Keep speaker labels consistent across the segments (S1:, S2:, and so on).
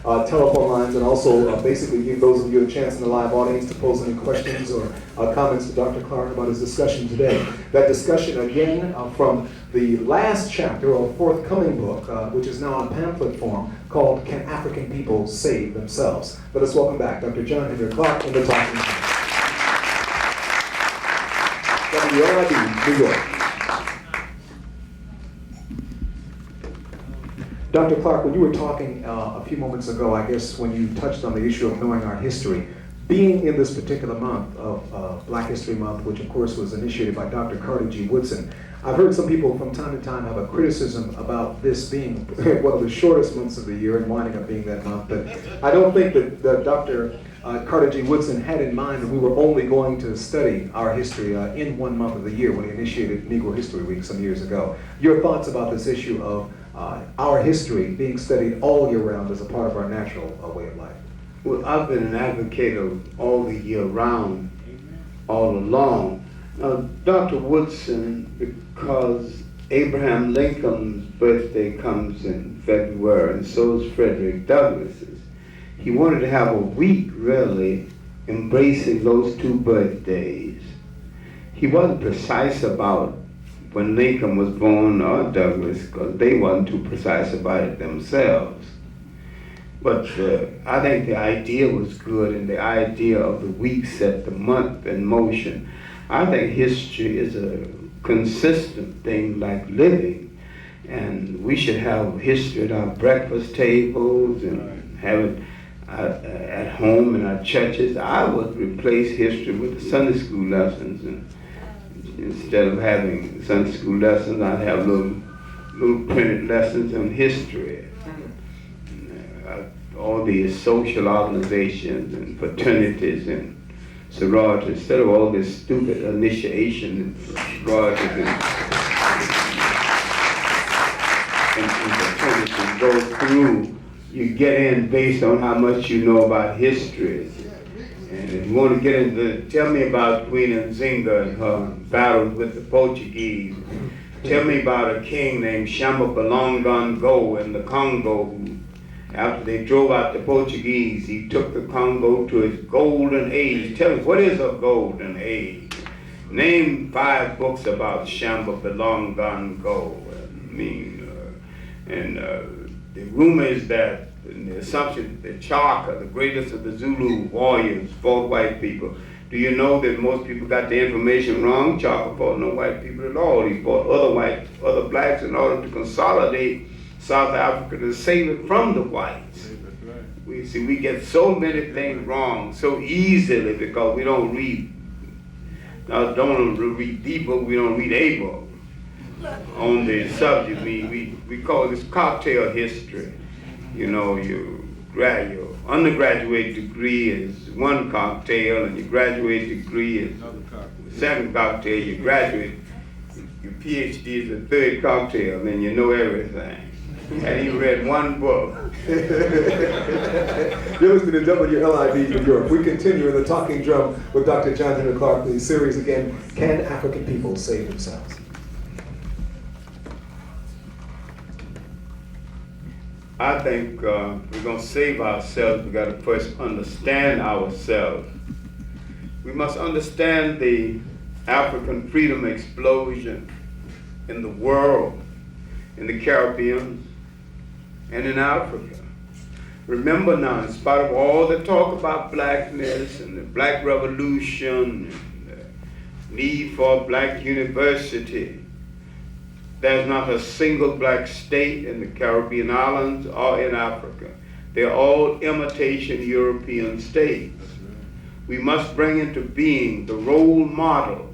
S1: telephone lines, and also basically give those of you a chance in the live audience to pose any questions or comments to Dr. Clarke about his discussion today. That discussion, again, from the last chapter or forthcoming book, which is now in pamphlet form, called Can African People Save Themselves? Let us welcome back Dr. John Henrik Clarke in the Talking Drum. WLIB, New York. Dr. Clarke, when you were talking a few moments ago, I guess when you touched on the issue of knowing our history, being in this particular month of Black History Month, which of course was initiated by Dr. Carter G. Woodson, I've heard some people from time to time have a criticism about this being one of the shortest months of the year and winding up being that month, but I don't think that Dr. Carter G. Woodson had in mind that we were only going to study our history in 1 month of the year when he initiated Negro History Week some years ago. Your thoughts about this issue of our history being studied all year round as a part of our natural way of life?
S2: Well, I've been an advocate of all the year round, all along. Dr. Woodson, because Abraham Lincoln's birthday comes in February, and so is Frederick Douglass's, he wanted to have a week, really, embracing those two birthdays. He wasn't precise about when Lincoln was born or Douglas, because they wasn't too precise about it themselves. But I think the idea was good, and the idea of the week set the month in motion. I think history is a consistent thing like living, and we should have history at our breakfast tables and have it at home in our churches. I would replace history with the Sunday school lessons, and instead of having Sunday school lessons, I'd have little printed lessons on history. All these social organizations and fraternities and sororities, instead of all this stupid initiation and sororities and fraternities go through, you get in based on how much you know about history. And if you want to get into, tell me about Queen Nzinga and her battles with the Portuguese. Tell me about a king named Shamba Balongongo in the Congo, who, after they drove out the Portuguese, he took the Congo to its golden age. Tell me, what is a golden age? Name 5 books about Shamba Balongongo. The rumor is that, and the assumption that Chaka, the greatest of the Zulu warriors, fought white people. Do you know that most people got the information wrong? Chaka fought no white people at all. He fought other blacks in order to consolidate South Africa to save it from the whites. We get so many things wrong so easily because we don't read. Don't read the book, we don't read a book on the subject. We call this cocktail history. You know, your undergraduate degree is one cocktail, and your graduate degree is the second cocktail. You graduate, your PhD is the third cocktail, then you know everything. And he read one book.
S1: You're listening to WLIB New York. We continue in the Talking Drum with Dr. John Henrik Clarke. The series again, Can African People Save Themselves?
S2: I think we're going to save ourselves. We got to first understand ourselves. We must understand the African freedom explosion in the world, in the Caribbean, and in Africa. Remember now, in spite of all the talk about blackness and the black revolution and the need for a black university, there's not a single black state in the Caribbean islands or in Africa. They're all imitation European states. We must bring into being the role model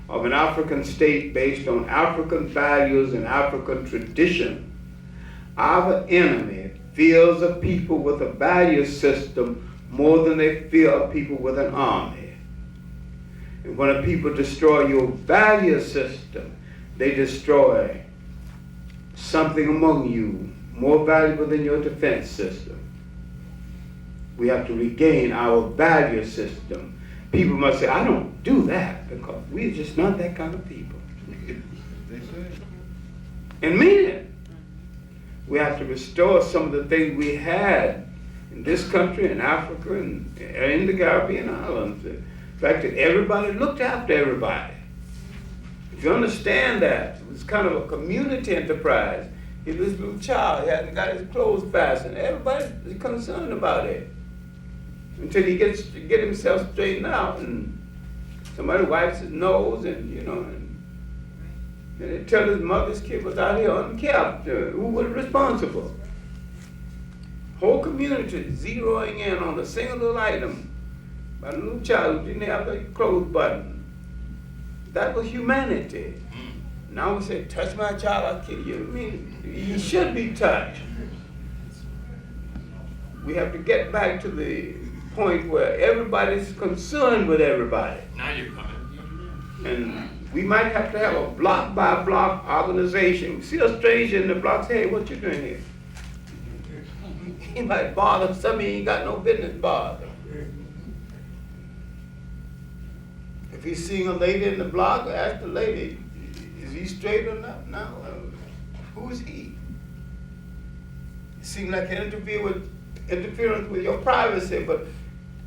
S2: of an African state based on African values and African tradition. Our enemy fears a people with a value system more than they fear a people with an army. And when a people destroy your value system, they destroy something among you more valuable than your defense system. We have to regain our value system. People must say, I don't do that because we're just not that kind of people. They say. And mean it. We have to restore some of the things we had in this country, in Africa, and in the Caribbean islands. The fact that everybody looked after everybody. If you understand that, it was kind of a community enterprise. He was this little child, he hadn't got his clothes fastened. Everybody's concerned about it. Until he gets to get himself straightened out and somebody wipes his nose and, you know, and they tell his mother's kid was out here unkept. Who was responsible? Whole community zeroing in on a single little item by a little child who didn't have the clothes button. That was humanity. Now we say, touch my child, I'll kill you. I mean, he should be touched. We have to get back to the point where everybody's concerned with everybody.
S3: Now you're coming.
S2: And we might have to have a block by block organization. We see a stranger in the block, say, hey, what you doing here? He might bother somebody he ain't got no business bother. If he's seeing a lady in the block, ask the lady, is he straight or not? No. Who is he? It seems like interference with your privacy, but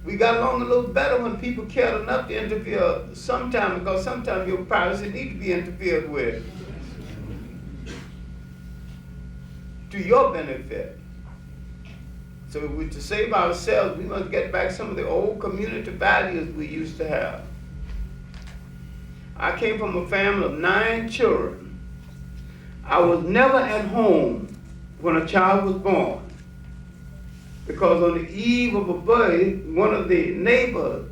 S2: we got along a little better when people cared enough to interfere sometime, because sometimes your privacy needs to be interfered with to your benefit. So to save ourselves, we must get back some of the old community values we used to have. I came from a family of 9 children. I was never at home when a child was born, because on the eve of a birth, one of the neighbors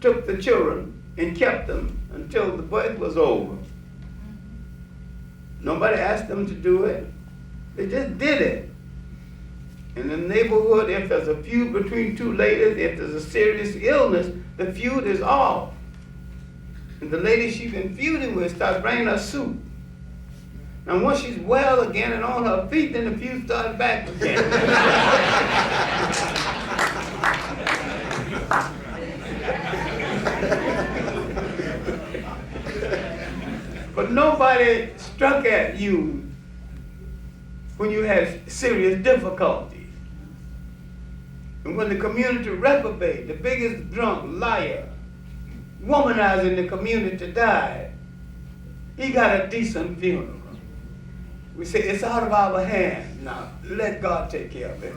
S2: took the children and kept them until the birth was over. Nobody asked them to do it. They just did it. In the neighborhood, if there's a feud between 2 ladies, if there's a serious illness, the feud is off. And the lady she's been feuding with starts bringing her soup. And once she's well again and on her feet, then the feud starts back again. But nobody struck at you when you had serious difficulties. And when the community reprobate, the biggest drunk, liar, womanizer in the community died, he got a decent funeral. We say, it's out of our hands now. Let God take care of it.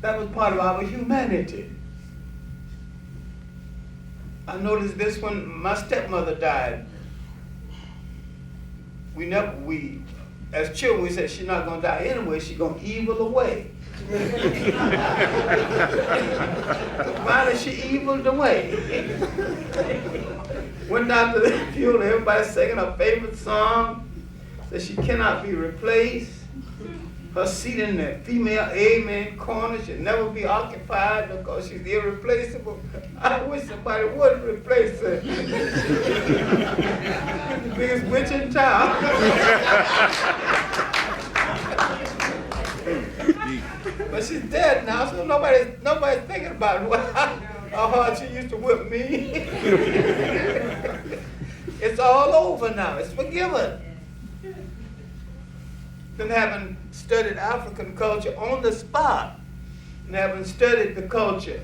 S2: That was part of our humanity. I noticed this when my stepmother died. As children, we said, she's not going to die anyway, she's going to evil away. Finally, she eviled away. Went down to the funeral, everybody singing her favorite song, that she cannot be replaced. Her seat in the female amen corner should never be occupied because she's irreplaceable. I wish somebody would replace her. The biggest witch in town. But she's dead now, so nobody's thinking about how hard she used to whip me. It's all over now. It's forgiven. Then having studied African culture on the spot, and having studied the culture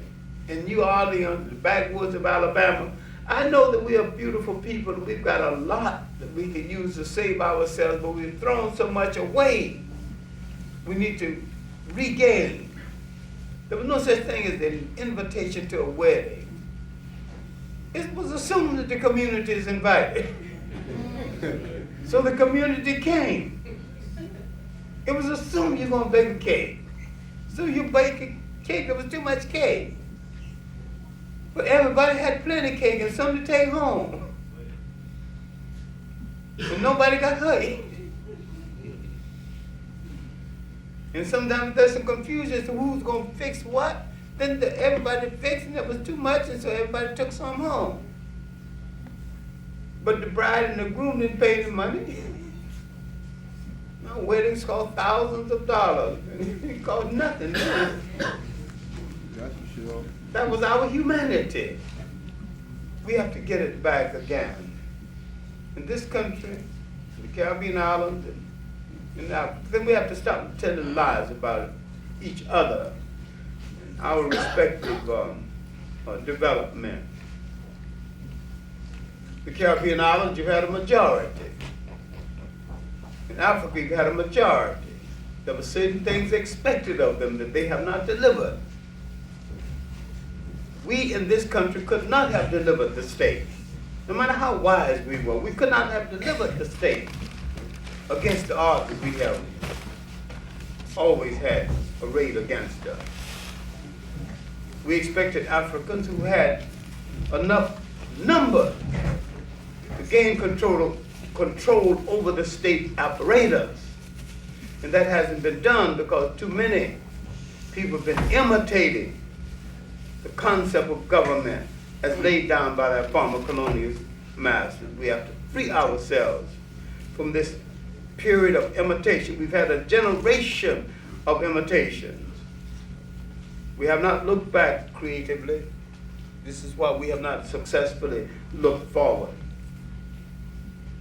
S2: in New Orleans, the backwoods of Alabama, I know that we are beautiful people. We've got a lot that we can use to save ourselves, but we've thrown so much away. We need to regain. There was no such thing as an invitation to a wedding. It was assumed that the community is invited. So the community came. It was assumed you're going to bake a cake. So you bake a cake, there was too much cake. But everybody had plenty of cake and some to take home. And nobody got hurt. And sometimes there's some confusion as to who's going to fix what. Then everybody fixed and it was too much, and so everybody took some home. But the bride and the groom didn't pay the money. No, weddings cost thousands of dollars. It cost nothing. That was our humanity. We have to get it back again. In this country, the Caribbean islands, in Africa. Then we have to stop telling lies about each other and our respective development. The Caribbean islands, you've had a majority. In Africa, you've had a majority. There were certain things expected of them that they have not delivered. We in this country could not have delivered the state. No matter how wise we were, we could not have delivered the state against the odds that we have always had arrayed against us. We expected Africans who had enough number to gain control over the state apparatus. And that hasn't been done because too many people have been imitating the concept of government as laid down by their former colonial masters. We have to free ourselves from this period of imitation. We've had a generation of imitations. We have not looked back creatively. This is why we have not successfully looked forward.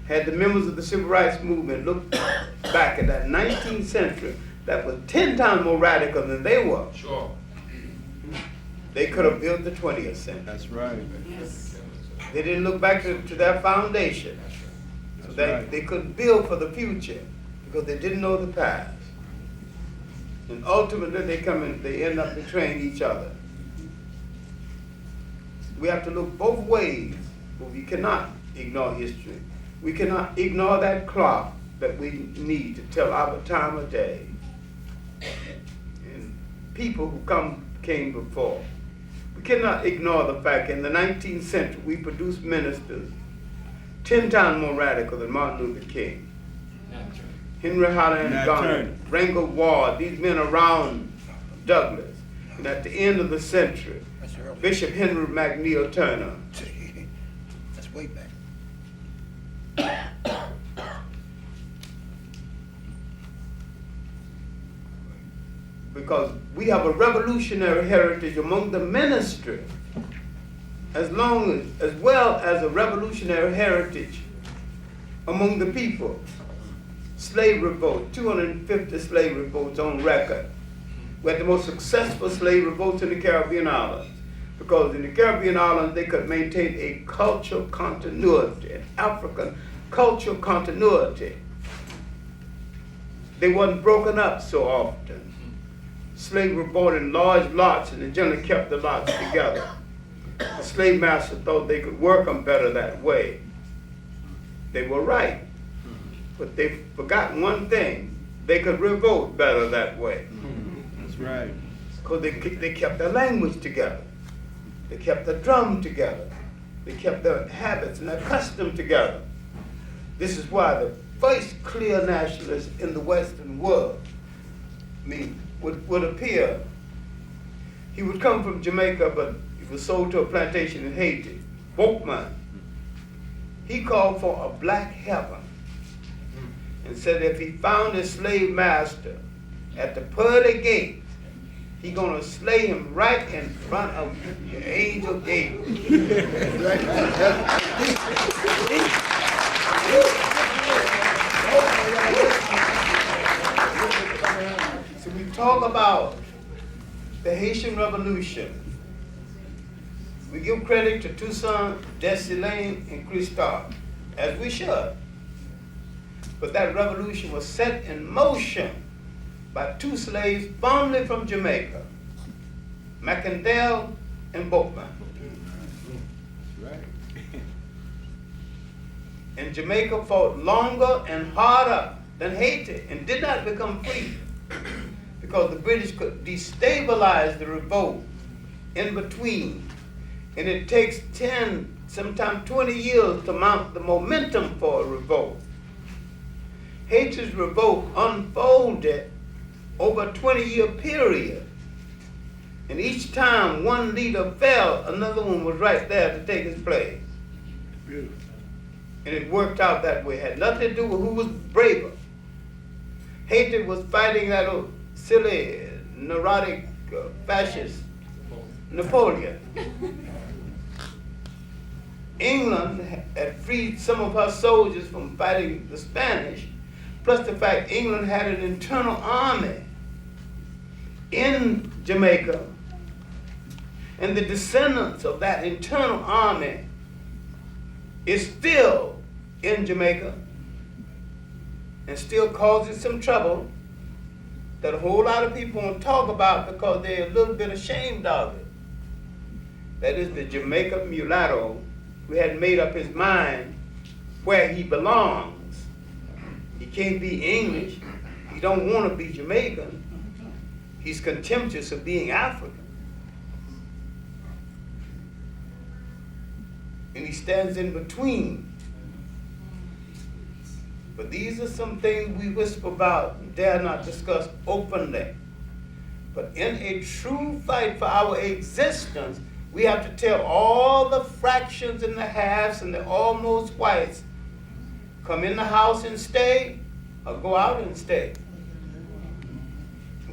S2: Had the members of the Civil Rights Movement looked back at that 19th century, that was 10 times more radical than they were.
S3: Sure.
S2: They could have built the 20th century.
S4: That's right.
S2: They didn't look back to their foundation. So that
S4: right.
S2: they could build for the future because they didn't know the past. And ultimately they end up betraying each other. We have to look both ways, but we cannot ignore history. We cannot ignore that clock that we need to tell our time of day. And people who came before. We cannot ignore the fact in the 19th century we produced ministers 10 times more radical than Martin Luther King, Henry Holland Garner, Rangel Ward, these men around Douglas. And at the end of the century, Bishop Henry McNeil Turner.
S5: That's way back.
S2: Because we have a revolutionary heritage among the ministry, as well as a revolutionary heritage among the people. Slave revolt, 250 slave revolts on record. We had the most successful slave revolts in the Caribbean islands, because in the Caribbean islands they could maintain a cultural continuity, an African cultural continuity. They wasn't broken up so often. Slaves were bought in large lots and they generally kept the lots together. The slave master thought they could work them better that way. They were right, but they forgot one thing. They could revolt better that way.
S4: That's right.
S2: Because they kept their language together. They kept their drum together. They kept their habits and their custom together. This is why the first clear nationalist in the Western world, would appear. He would come from Jamaica, but he was sold to a plantation in Haiti. Bookman. He called for a black heaven and said if he found a slave master at the pearly gate, he gonna slay him right in front of the angel gate. So we talk about the Haitian Revolution. We give credit to Toussaint, Dessalines, and Christophe, as we should. But that revolution was set in motion by two slaves formerly from Jamaica, Macandel and Bookman.
S4: Right.
S2: And Jamaica fought longer and harder than Haiti and did not become free because the British could destabilize the revolt in between. And it takes 10, sometimes 20 years to mount the momentum for a revolt. Haiti's revolt unfolded over a 20-year period. And each time one leader fell, another one was right there to take his place.
S4: Beautiful.
S2: And it worked out that way. It had nothing to do with who was braver. Haiti was fighting that old silly, neurotic, fascist Napoleon. England had freed some of her soldiers from fighting the Spanish, plus the fact England had an internal army in Jamaica, and the descendants of that internal army is still in Jamaica and still causing some trouble that a whole lot of people won't talk about because they're a little bit ashamed of it. That is the Jamaican mulatto who had made up his mind where he belongs. He can't be English. He don't want to be Jamaican. He's contemptuous of being African. And he stands in between. But these are some things we whisper about and dare not discuss openly. But in a true fight for our existence, we have to tell all the fractions and the halves and the almost whites, come in the house and stay, or go out and stay.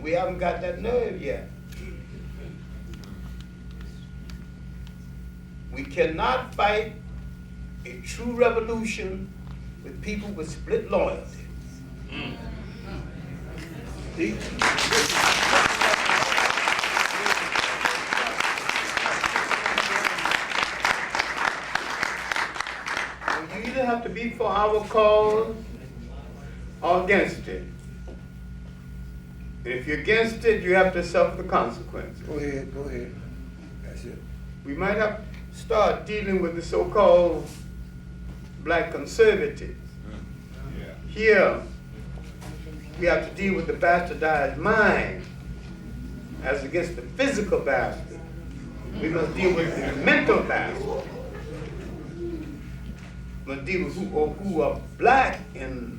S2: We haven't got that nerve yet. We cannot fight a true revolution with people with split loyalty. You either have to be for our cause or against it. And if you're against it, you have to suffer the consequences.
S5: Go ahead. That's it.
S2: We might have to start dealing with the so-called black conservatives. Here, we have to deal with the bastardized mind as against the physical bastard. We must deal with the mental bastard. We must deal with who are black and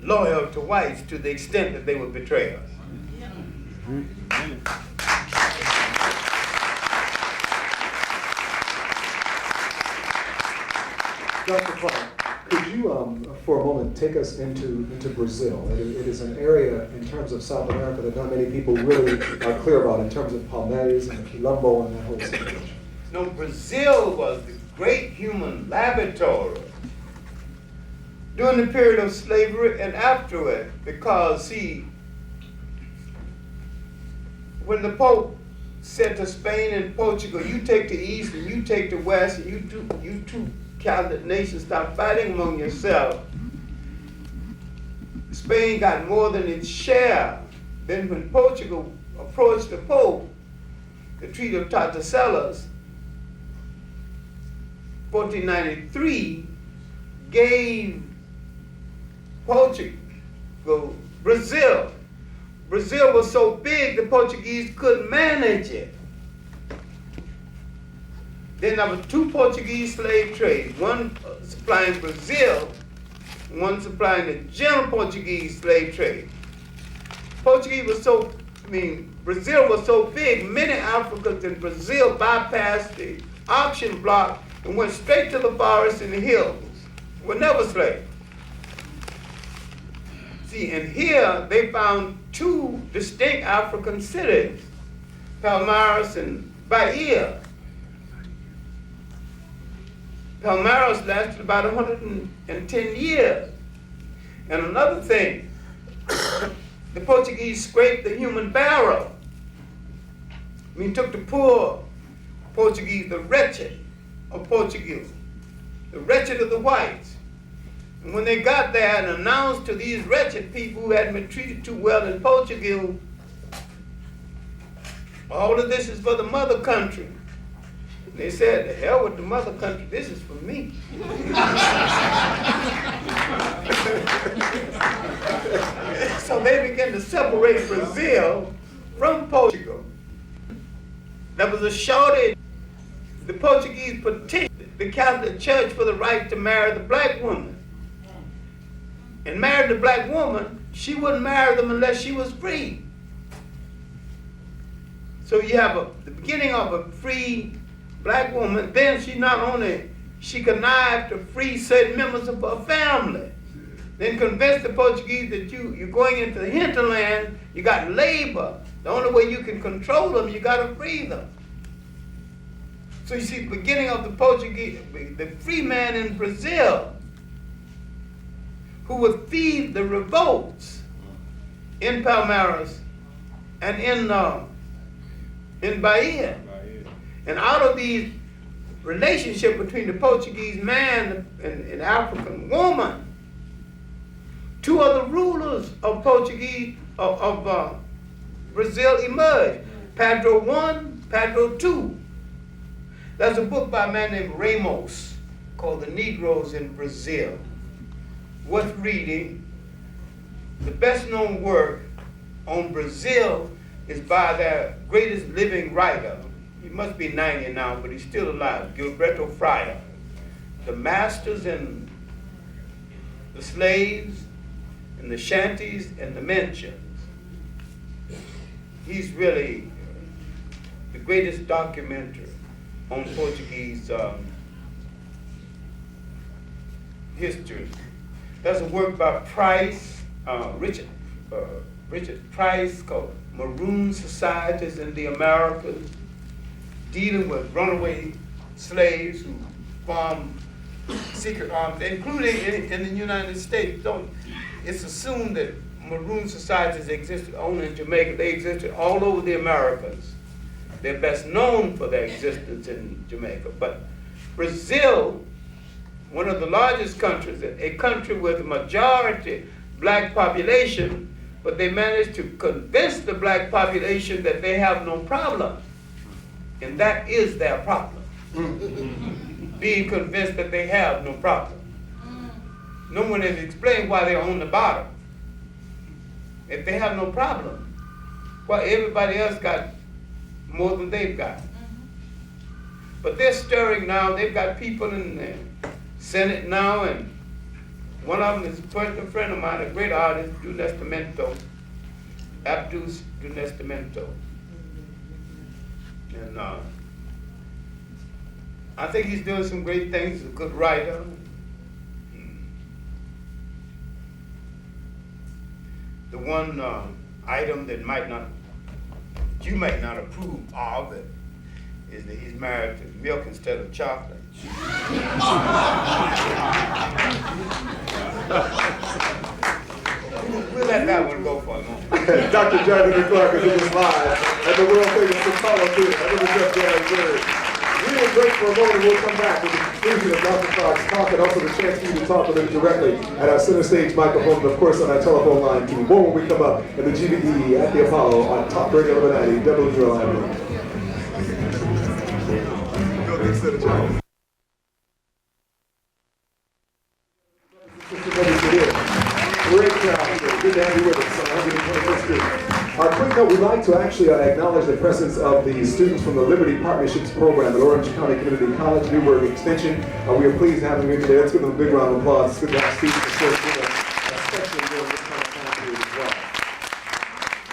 S2: loyal to whites to the extent that they will betray us.
S1: Dr. Clarke, could you, for a moment, take us into Brazil? It is an area in terms of South America that not many people really are clear about in terms of Palmares and Quilombo and that whole situation.
S2: No, Brazil was the great human laboratory during the period of slavery and after it, because, see, when the Pope said to Spain and Portugal, you take the East and you take the West, and you two Catholic nations stop fighting among yourselves, Spain got more than its share. Then when Portugal approached the Pope, the Treaty of Tordesillas, 1493, gave Portugal, Brazil. Brazil was so big the Portuguese couldn't manage it. Then there were two Portuguese slave trades, one supplying Brazil, and one supplying the general Portuguese slave trade. Brazil was so big, many Africans in Brazil bypassed the auction block and went straight to the forest and the hills. Were never slaves. See, and here they found two distinct African cities, Palmares and Bahia. Palmares lasted about 110 years. And another thing, the Portuguese scraped the human barrel. Took the poor Portuguese, the wretched of Portugal, the wretched of the whites. And when they got there and announced to these wretched people who hadn't been treated too well in Portugal, all of this is for the mother country. And they said, the hell with the mother country, this is for me. So they began to separate Brazil from Portugal. There was a shortage. The Portuguese petitioned the Catholic Church for the right to marry the black woman. And married the black woman, she wouldn't marry them unless she was free. So you have the beginning of a free black woman, then she connived to free certain members of her family. Then convinced the Portuguese that you're going into the hinterland, you got labor. The only way you can control them, you got to free them. So you see the beginning of the Portuguese, the free man in Brazil who would feed the revolts in Palmares and in Bahia. And out of these relationship between the Portuguese man and African woman, two other rulers of Brazil emerged. Pedro I, Pedro II. There's a book by a man named Ramos called The Negroes in Brazil. Worth reading. The best known work on Brazil is by their greatest living writer. He must be 90 now, but he's still alive, Gilberto Fryer. The masters and the slaves and the shanties and the mentions. He's really the greatest documenter on Portuguese history. There's a work by Price, Richard Price, called Maroon Societies in the Americas, dealing with runaway slaves who formed secret armies, including in the United States. It's assumed that Maroon Societies existed only in Jamaica. They existed all over the Americas. They're best known for their existence in Jamaica. But Brazil, one of the largest countries, a country with a majority black population, but they managed to convince the black population that they have no problem. And that is their problem. Being convinced that they have no problem. No one has explained why they're on the bottom. If they have no problem, well, everybody else got more than they've got. But they're stirring now. They've got people in the Senate now, and one of them is a personal friend of mine, a great artist, Do Nascimento, Abdus Do Nascimento. And I think he's doing some great things. He's a good writer. The one item that you might not approve of is that he's married to milk instead of chocolate. We'll let that one go for a moment.
S1: Dr. Henrik Clarke is in this live at the world famous Apollo Theater. I never just We will break for a moment and we'll come back with the conclusion of Dr. Clarke's talk and also the chance for you to talk with him directly at our center stage microphone and of course on our telephone line too. More when we come up in the GBE at the Apollo on Top Radio 1190 WRIV. Great crowd. Good to have you with us on 125th Street. Quick note, we'd like to actually acknowledge the presence of the students from the Liberty Partnerships Program at Orange County Community College, Newburgh Extension. We are pleased to have them here today. Let's give them a big round of applause. It's good to have students, of course, with us, especially during this kind of time period as well.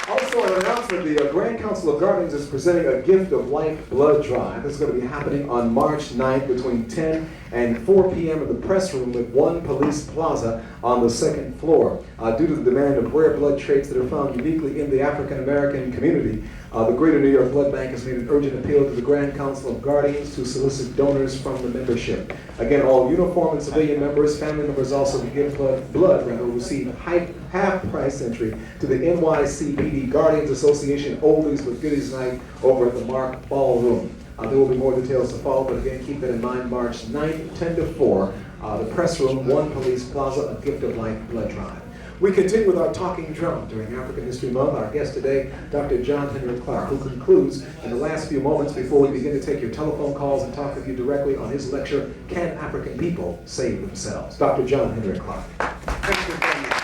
S1: Also, an announcement, the Grand Council of Guardians is presenting a Gift of Life blood drive. This is going to be happening on March 9th between 10 and 4 p.m. in the press room at 1 Police Plaza on the second floor. Due to the demand of rare blood traits that are found uniquely in the African American community, the Greater New York Blood Bank has made an urgent appeal to the Grand Council of Guardians to solicit donors from the membership. Again, all uniform and civilian members, family members also who give blood will receive half-price entry to the NYCPD Guardians Association Oldies but Goodies Night over at the Mark Ballroom. There will be more details to follow, but again, keep that in mind, March 9th, 10 to 4, the press room, 1 Police Plaza, a Gift of Life blood drive. We continue with our talking drum during African History Month. Our guest today, Dr. John Henrik Clarke, who concludes in the last few moments before we begin to take your telephone calls and talk with you directly on his lecture, Can African People Save Themselves? Dr. John Henrik Clarke.
S2: Thank you very much.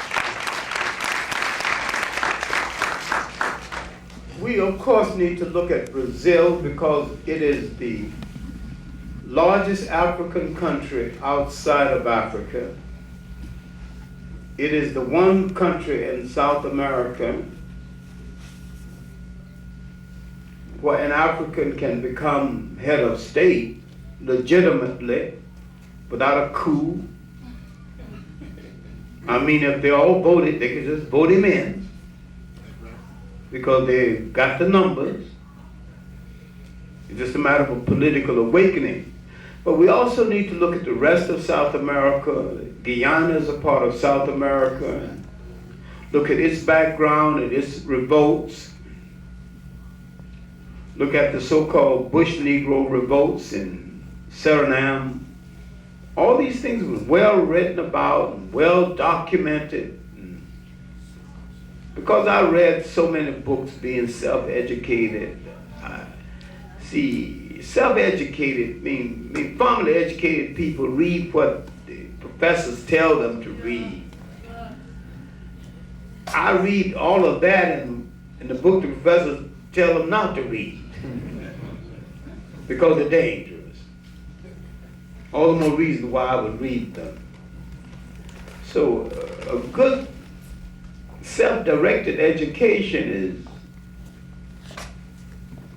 S2: We, of course, need to look at Brazil because it is the largest African country outside of Africa. It is the one country in South America where an African can become head of state legitimately without a coup. I mean, if they all voted, they could just vote him in because they got the numbers. It's just a matter of a political awakening. But we also need to look at the rest of South America. Guyana is a part of South America. And look at its background and its revolts. Look at the so-called Bush Negro revolts in Suriname. All these things were well written about and well documented. Because I read so many books being self-educated, see, self-educated mean formally educated people read what the professors tell them to read. I read all of that in the book the professors tell them not to read because they're dangerous. All the more reason why I would read them. So a good self-directed education is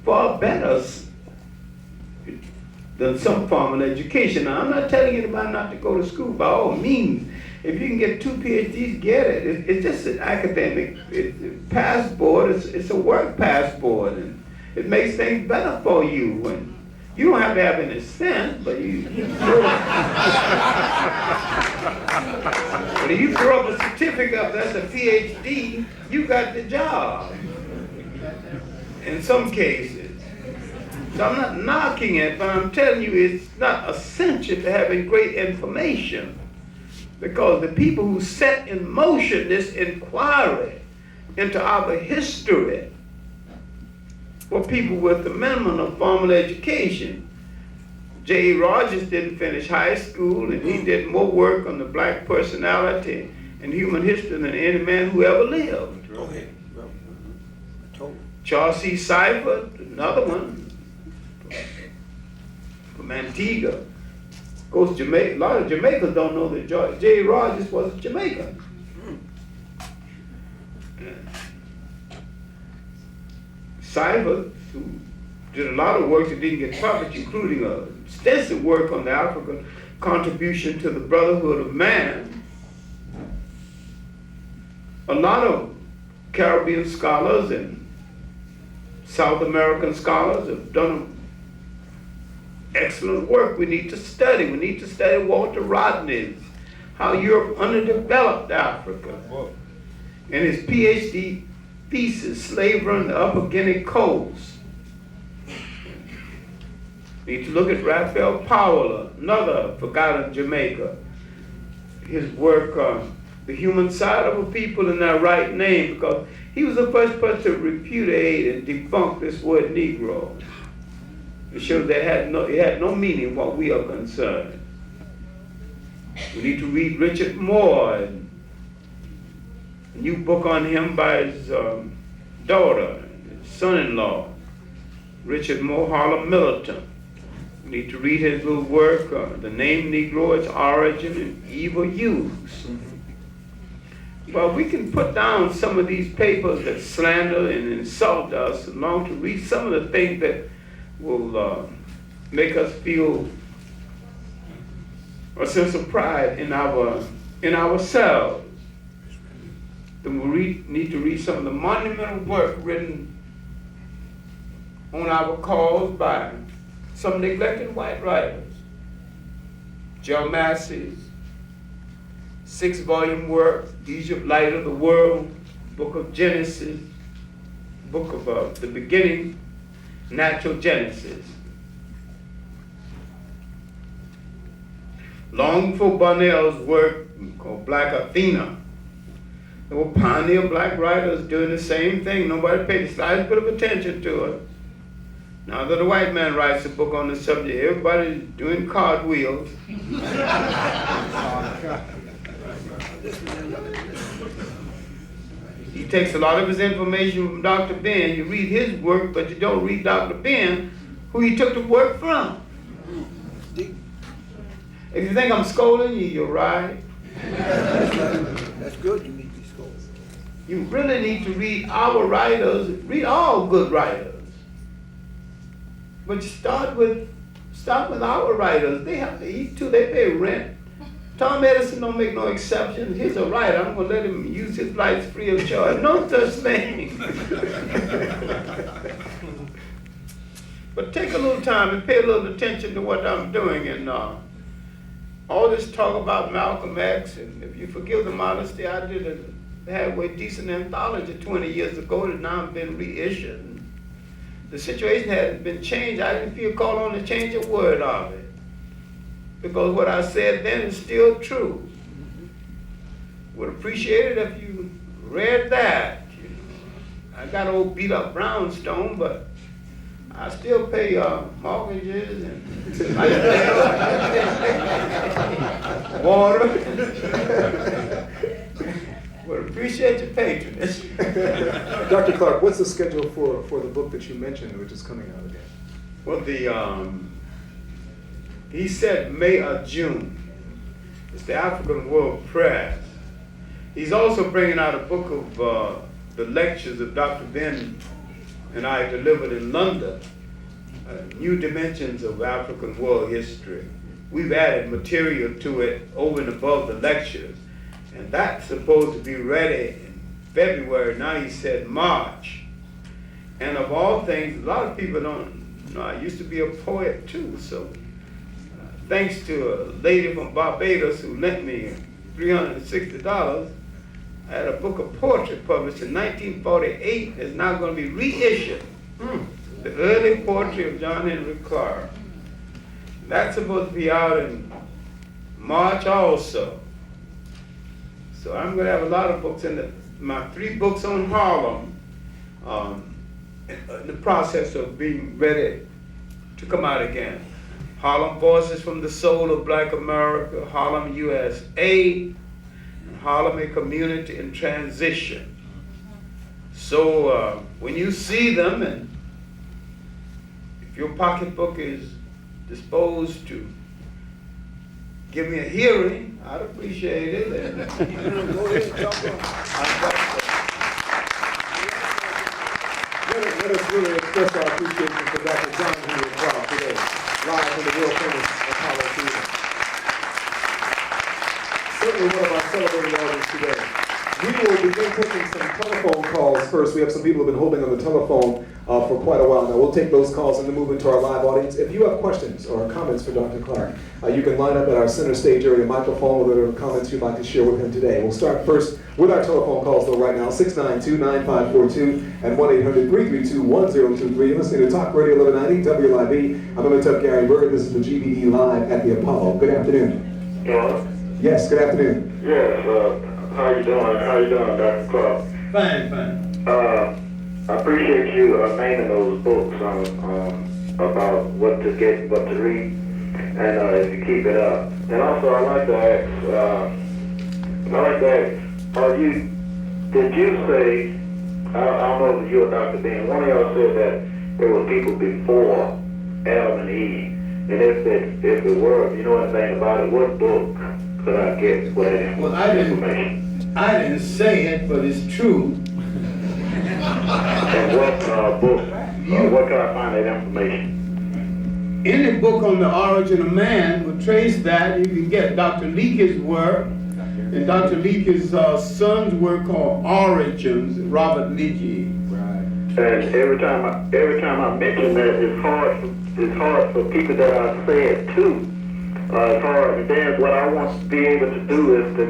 S2: far better than some formal education. Now, I'm not telling anybody not to go to school by all means. If you can get 2 PhDs, get it. It's just an academic passport. It's a work passport, and it makes things better for you. And you don't have to have any sense, but you throw but if you throw up a certificate up that's a PhD, you got the job. In some cases. So I'm not knocking it, but I'm telling you it's not essential to having great information. Because the people who set in motion this inquiry into our history were people with the minimum of formal education. J. Rogers didn't finish high school, and he did more work on the black personality and human history than any man who ever lived.
S5: Go ahead, bro. I told you.
S2: Charles C. Seifert, another one, from Antigua. Of course, Jamaica, a lot of Jamaicans don't know that J. Rogers was Jamaican. Seifert, who did a lot of work that didn't get published, including extensive work on the African contribution to the brotherhood of man. A lot of Caribbean scholars and South American scholars have done excellent work. We need to study. We need to study Walter Rodney's How Europe Underdeveloped Africa. And his PhD thesis, Slavery on the Upper Guinea Coast. We need to look at Raphael Powell, another forgotten Jamaica. His work, The Human Side of a People in Their Right Name, because he was the first person to repudiate and debunk this word Negro. It shows that it had no meaning what we are concerned. We need to read Richard Moore, and a new book on him by his daughter, his son-in-law, Richard Moore, Harlem Militant. We need to read his little work, The Name Negro, Its Origin and Evil Use. Well, we can put down some of these papers that slander and insult us, along to read some of the things that will make us feel a sense of pride in ourselves. Then we need to read some of the monumental work written on our cause by some neglected white writers. John Massey's 6-volume work, Egypt, Light of the World, Book of Genesis, Book of the Beginning, Natural Genesis. Long before Bonnell's work called Black Athena, there were pioneer black writers doing the same thing. Nobody paid the slightest bit of attention to it. Now that a white man writes a book on the subject, everybody's doing cartwheels. He takes a lot of his information from Dr. Ben. You read his work, but you don't read Dr. Ben, who he took the work from. If you think I'm scolding you, you're right.
S5: That's good, you need to be scolded.
S2: You really need to read our writers, read all good writers. But you start with our writers. They pay rent. Tom Edison don't make no exceptions. He's a writer. I'm gonna let him use his rights free of charge. No such thing. But take a little time and pay a little attention to what I'm doing. And all this talk about Malcolm X, and if you forgive the modesty, I did a halfway decent anthology 20 years ago that now has been reissued. The situation hasn't been changed. I didn't feel called on to change a word of it, because what I said then is still true. Would appreciate it if you read that. You know, I got old beat up brownstone, but I still pay mortgages and water. Would appreciate your patronage.
S1: Dr. Clarke, what's the schedule for the book that you mentioned, which is coming out again?
S2: Well, he said May or June. It's the African World Press. He's also bringing out a book of the lectures of Dr. Ben and I delivered in London, New Dimensions of African World History. We've added material to it over and above the lectures, and that's supposed to be ready in February. Now he said March. And of all things, a lot of people don't know, I used to be a poet too, so thanks to a lady from Barbados who lent me $360, I had a book of poetry published in 1948 that's now going to be reissued. The early poetry of John Henrik Clarke. That's supposed to be out in March also. So I'm going to have a lot of books in my 3 books on Harlem in the process of being ready to come out again. Harlem Voices from the Soul of Black America, Harlem USA, Harlem, a Community in Transition. So when you see them, and if your pocketbook is disposed to give me a hearing, I'd appreciate it. And
S5: Go ahead and jump on.
S1: Let us really express our appreciation for Dr. John Henrik Clarke today, live from the world famous Apollo Theater. Certainly one of our celebrating audience today. We will begin taking some telephone calls first. We have some people who have been holding on the telephone for quite a while now. We'll take those calls and then move into our live audience. If you have questions or comments for Dr. Clarke, you can line up at our center stage area microphone with whatever comments you'd like to share with him today. We'll start first with our telephone calls though right now, 692-9542 and 1-800-332-1023. You're listening to Talk Radio 1190 WLIV. I'm Amitabh Gary Bird. This is the GBD Live at the Apollo. Good afternoon.
S3: Hello?
S1: Yes, good afternoon.
S3: Yes, how you doing? How you doing, Dr. Clarke?
S2: Fine.
S3: I appreciate you naming those books about what to get, what to read, and if you keep it up. And also, I'd like to ask, did you say, I don't know if you or Dr. Ben, one of y'all said that there were people before Adam and Eve, and if it were, if you know anything about it, what book could I get for that
S2: Well,
S3: information?
S2: I didn't say it, but it's true.
S3: And what book, what can I find that information?
S2: Any book on the origin of man will trace that. You can get Dr. Leakey's work, and Dr. Leakey's son's work called Origins, Robert Leakey.
S3: And every time I mention that, it's hard for people that I say it to. It's hard, and then what I want to be able to do is to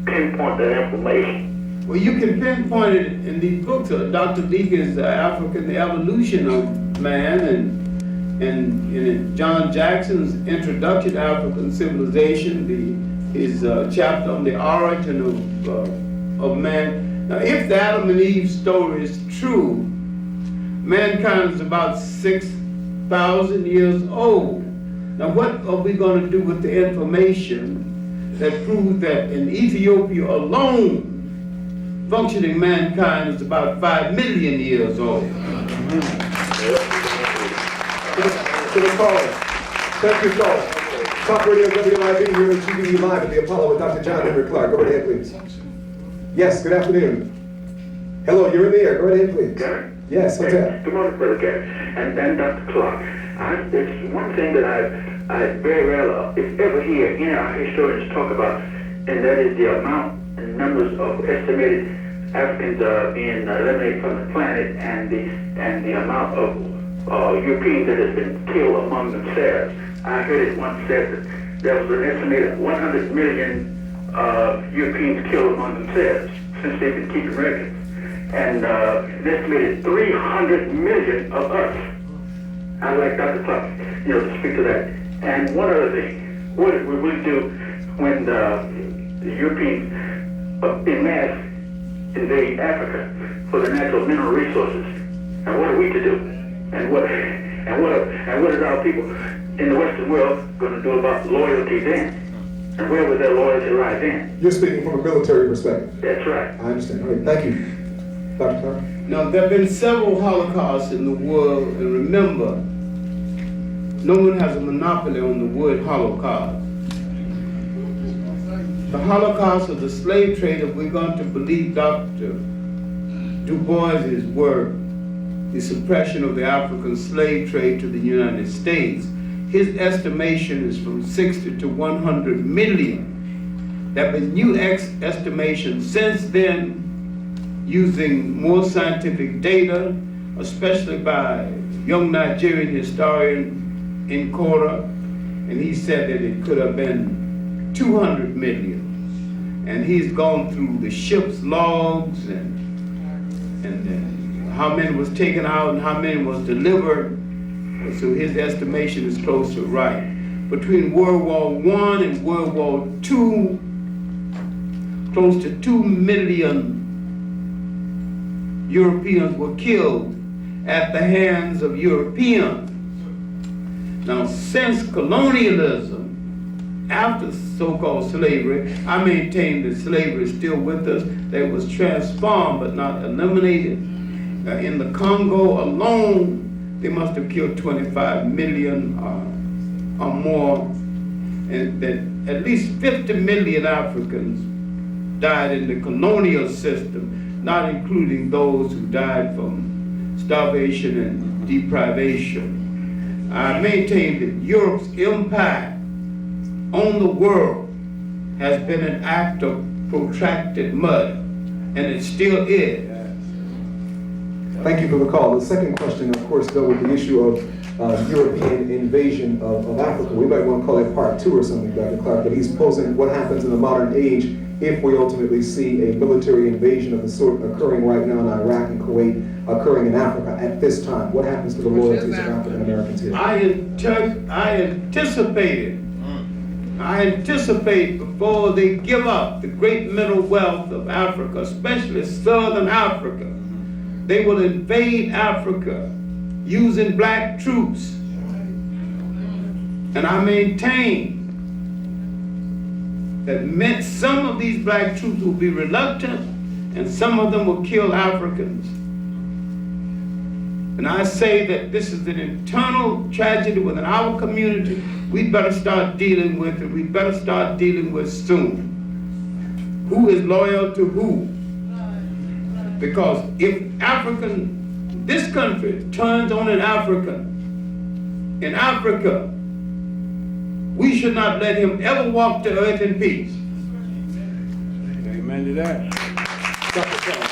S3: pinpoint that information.
S2: Well, you can pinpoint it in these books. Dr. Leakey's African, the Evolution of Man, and in John Jackson's Introduction to African Civilization, his chapter on the origin of man. Now, if the Adam and Eve story is true, mankind is about 6,000 years old. Now, what are we going to do with the information that proves that in Ethiopia alone, functioning mankind is about 5 million years old?
S1: To the caller. Thank you, caller. Talk Radio WLIV here at GBD Live at the Apollo with Dr. John Henrik Clarke. Go right ahead, please. Yes, good afternoon. Hello, you're in the air. Go right ahead, please.
S3: Gary?
S1: Yes, what's that?
S3: Good morning, Brother Gary. And Dr. Clarke, there's one thing that I very rarely, if ever hear any of our historians talk about, and that is the amount and numbers of estimated Africans being eliminated from the planet, and the amount of Europeans that have been killed among themselves. I heard it once said that there was an estimated 100 million Europeans killed among themselves since they've been keeping records. And an estimated 300 million of us. I'd like Dr. Clarke, to speak to that. And one other thing, what did we do when the Europeans en masse invade Africa for the natural mineral resources? And what are we to do? And what is our people in the Western world going to do about loyalty then? And where would their loyalty lie then?
S1: You're speaking from a military perspective.
S3: That's right.
S1: I understand. All right, thank you. Dr. Clarke?
S2: Now, there have been several Holocausts in the world, and remember, no one has a monopoly on the word Holocaust. The Holocaust of the slave trade, if we're going to believe Dr. Du Bois's work, the suppression of the African slave trade to the United States, his estimation is from 60 to 100 million. There have been new estimations since then, using more scientific data, especially by young Nigerian historian Nkora, and he said that it could have been 200 million. And he's gone through the ship's logs and how many was taken out and how many was delivered. So his estimation is close to right. Between World War I and World War II, close to 2 million Europeans were killed at the hands of Europeans. Now, since colonialism, after so-called slavery, I maintain that slavery is still with us. That was transformed but not eliminated. In the Congo alone, they must have killed 25 million or more, and that at least 50 million Africans died in the colonial system, not including those who died from starvation and deprivation. I maintain that Europe's impact on the world has been an act of protracted murder, and it still is.
S1: Thank you for the call. The second question, of course, dealt with the issue of European invasion of Africa. We might want to call it part 2 or something, Dr. Clarke, but he's posing what happens in the modern age if we ultimately see a military invasion of the sort occurring right now in Iraq and Kuwait, occurring in Africa at this time. What happens to the loyalties of African Americans here?
S2: I anticipate before they give up the great mineral wealth of Africa, especially Southern Africa, they will invade Africa using black troops. And I maintain that some of these black troops will be reluctant and some of them will kill Africans. And I say that this is an internal tragedy within our community. We better start dealing with it. We better start dealing with soon. Who is loyal to who? Because if this country turns on an African in Africa, we should not let him ever walk the earth in peace.
S4: Amen to that.
S1: Dr. Clarke,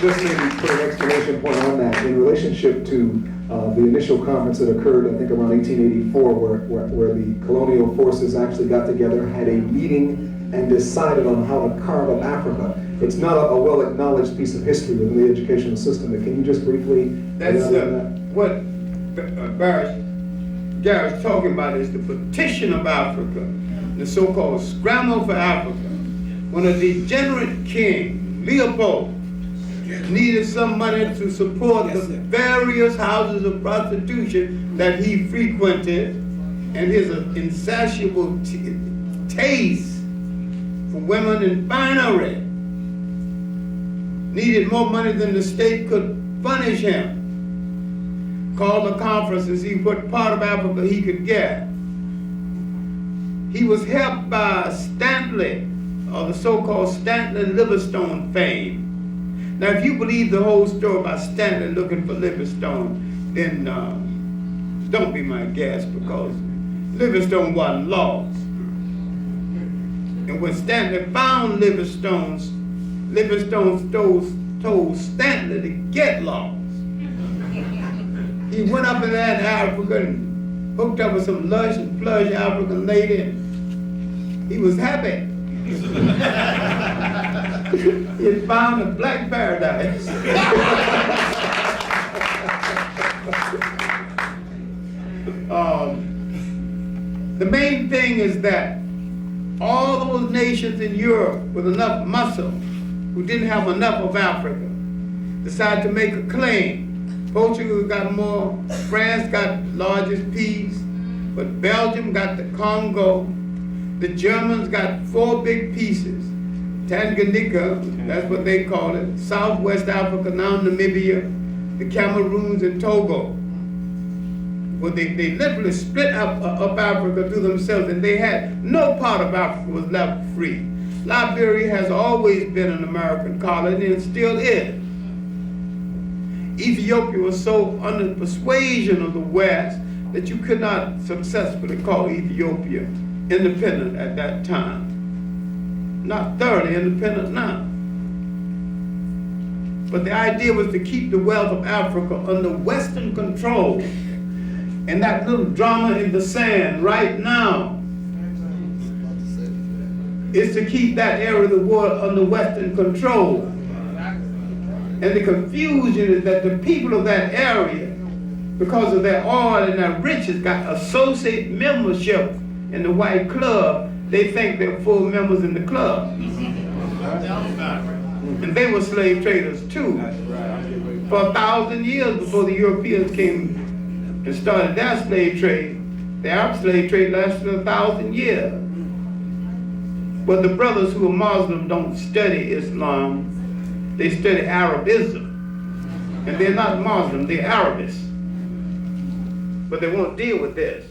S1: just maybe put an exclamation point on that in relationship to the initial conference that occurred, I think around 1884, where the colonial forces actually got together, had a meeting, and decided on how to carve up Africa. It's not a well-acknowledged piece of history within the educational system, but can you just briefly...
S2: That's what Garrett's talking about is the Petition of Africa, the so-called Scramble for Africa. When a degenerate king, Leopold, needed some money to support the various houses of prostitution that he frequented, and his insatiable taste for women in finery, needed more money than the state could furnish him. Called a conference and see what part of Africa he could get. He was helped by Stanley, or the so-called Stanley Livingstone fame. Now, if you believe the whole story about Stanley looking for Livingstone, then don't be my guest, because Livingstone wasn't lost. And when Stanley found Livingstone stole
S6: told Stanley to get lost. He went up in that Africa and hooked up with some lush and plush African lady, and he was happy. He had found a black paradise. The main thing is that all those nations in Europe with enough muscle who didn't have enough of Africa decided to make a claim. Portugal got more, France got the largest piece, but Belgium got the Congo. The Germans got 4 big pieces. Tanganyika, that's what they call it, Southwest Africa, now Namibia, the Cameroons and Togo. Well, they literally split up Africa to themselves, and they had no part of Africa was left free. Liberia has always been an American colony and still is. Ethiopia was so under the persuasion of the West that you could not successfully call Ethiopia independent at that time. Not thoroughly independent now. But the idea was to keep the wealth of Africa under Western control. And that little drama in the sand right now is to keep that area of the world under Western control. And the confusion is that the people of that area, because of their oil and their riches, got associate membership in the white club. They think they're full members in the club. And they were slave traders too. For 1,000 years before the Europeans came and started their slave trade, the Arab slave trade lasted 1,000 years. But the brothers who are Muslim don't study Islam, they study Arabism. And they're not Muslim, they're Arabists. But they won't deal with this.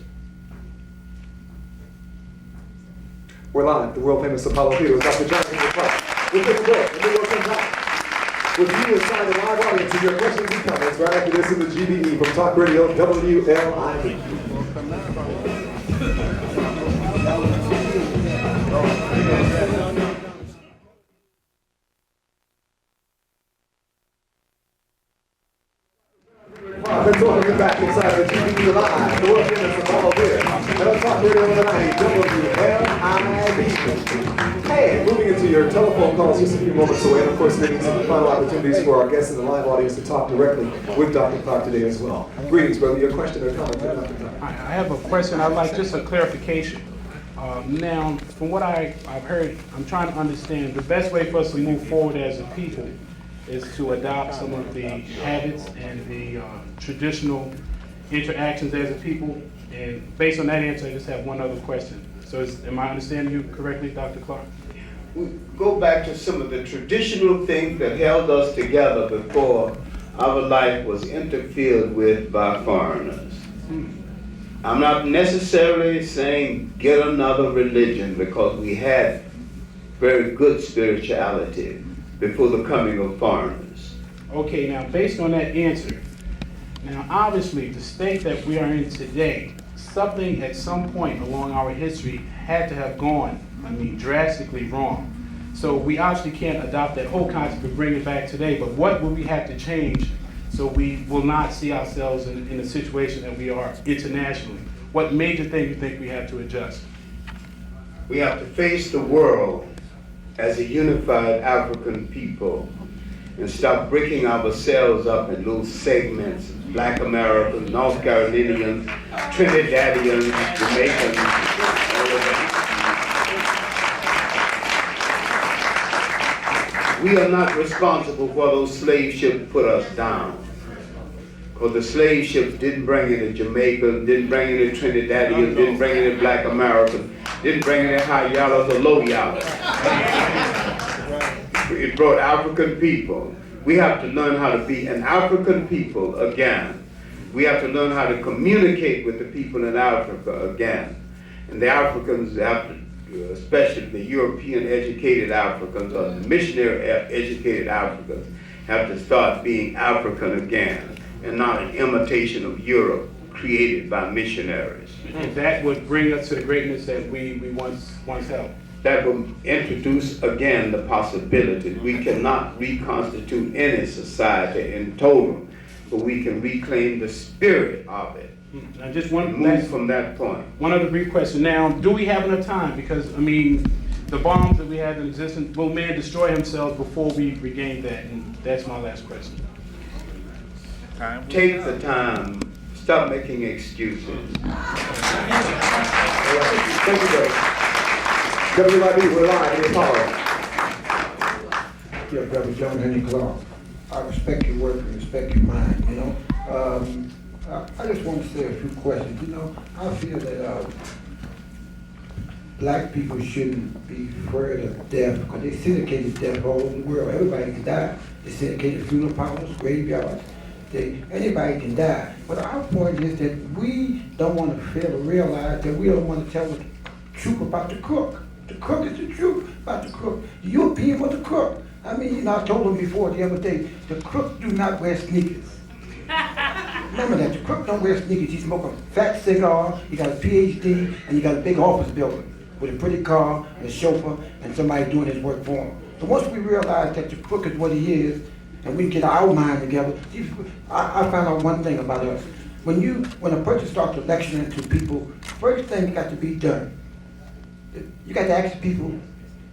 S1: We're live, the world famous Apollo Theater with Dr. Henrik Clarke. We'll take a break, and then we'll come back with you inside the live audience and your questions and comments right after this in the GBE from Talk Radio WLIV. Let's welcome you back inside the GBE Live, the world famous Apollo Theater. And on Talk Radio WLIV. Hey, moving into your telephone calls just a few moments away, and of course giving some final opportunities for our guests in the live audience to talk directly with Dr. Clarke today as well. Greetings, brother. Your question or comment for Dr. Clarke?
S7: I have a question. I'd like just a clarification. Now, from what I've heard, I'm trying to understand the best way for us to move forward as a people is to adopt some of the habits and the traditional interactions as a people. And based on that answer, I just have one other question. So am I understanding you correctly, Dr. Clarke?
S2: We go back to some of the traditional things that held us together before our life was interfered with by foreigners. I'm not necessarily saying get another religion, because we had very good spirituality before the coming of foreigners.
S7: Okay, now based on that answer, now obviously the state that we are in today, something at some point along our history had to have gone, drastically wrong. So we obviously can't adopt that whole concept and bring it back today, but what will we have to change so we will not see ourselves in the situation that we are internationally? What major thing you think we have to adjust?
S2: We have to face the world as a unified African people and stop breaking ourselves up in little segments, Black Americans, North Carolinians, Trinidadians, Jamaicans, all of that. We are not responsible for those slave ships put us down. Because the slave ships didn't bring any Jamaicans, didn't bring any Trinidadians, didn't bring any Black Americans, didn't bring any high yellows or low yellows. It brought African people. We have to learn how to be an African people again. We have to learn how to communicate with the people in Africa again. And the Africans have to, especially the European educated Africans or the missionary educated Africans, have to start being African again and not an imitation of Europe created by missionaries.
S7: And that would bring us to the greatness that we once held.
S2: that will introduce again the possibility we cannot reconstitute any society in total, but we can reclaim the spirit of it.
S7: I just want
S2: Move from that point.
S7: one other brief question. Now, do we have enough time? Because, I mean, the bombs that we have in existence, will man destroy himself before we regain that? And that's my last question.
S2: Take the time. Stop making excuses.
S1: Thank you, brother. WYB, we're live in Apollo.
S5: Yeah, Brother John Henrik Clarke, I respect your work and respect your mind, you know. I just want to say a few questions. You know, I feel that black people shouldn't be afraid of death because they syndicated death all over the world. Everybody can die. They syndicated funeral parlors, graveyards. Anybody can die. But our point is that we don't want to fail to realize that we don't want to tell the truth about the crook. The crook is the truth about the crook. The European was the crook. I mean, you know, I told them before the other day, the crook do not wear sneakers. Remember that, the crook don't wear sneakers. He smoke a fat cigar, he got a PhD, and he got a big office building with a pretty car and a chauffeur and somebody doing his work for him. So once we realize that the crook is what he is, and we get our mind together, see, I found out one thing about us. When a person starts lecturing to people, first thing got to be done. You got to ask people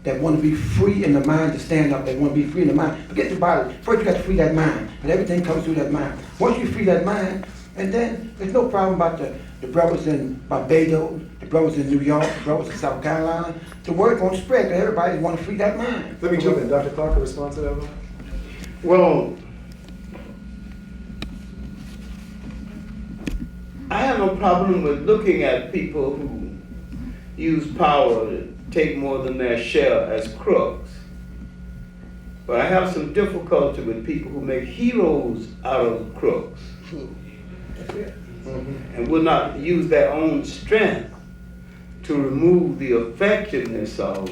S5: that want to be free in the mind to stand up, that want to be free in the mind. Forget the body. First you got to free that mind, and everything comes through that mind. Once you free that mind, and then there's no problem about the brothers in Barbados, the brothers in New York, the brothers in South Carolina. The word won't spread because everybody want to free that mind.
S1: Let me jump in. Dr. Clarke, a response to that one?
S2: Well, I have no problem with looking at people who use power to take more than their share as crooks. But I have some difficulty with people who make heroes out of crooks and will not use their own strength to remove the effectiveness of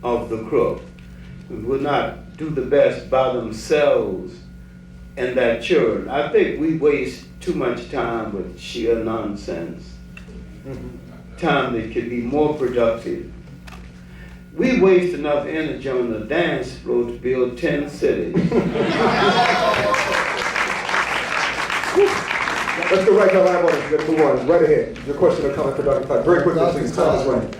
S2: the crook, and will not do the best by themselves and their children. I think we waste too much time with sheer nonsense. Time that could be more productive. We waste enough energy on the dance floor to build 10 cities.
S1: Let's go right to our live audience. Let's move on. Right ahead. Your question or comment for Dr. Clarke. Very quickly, please. Time is running.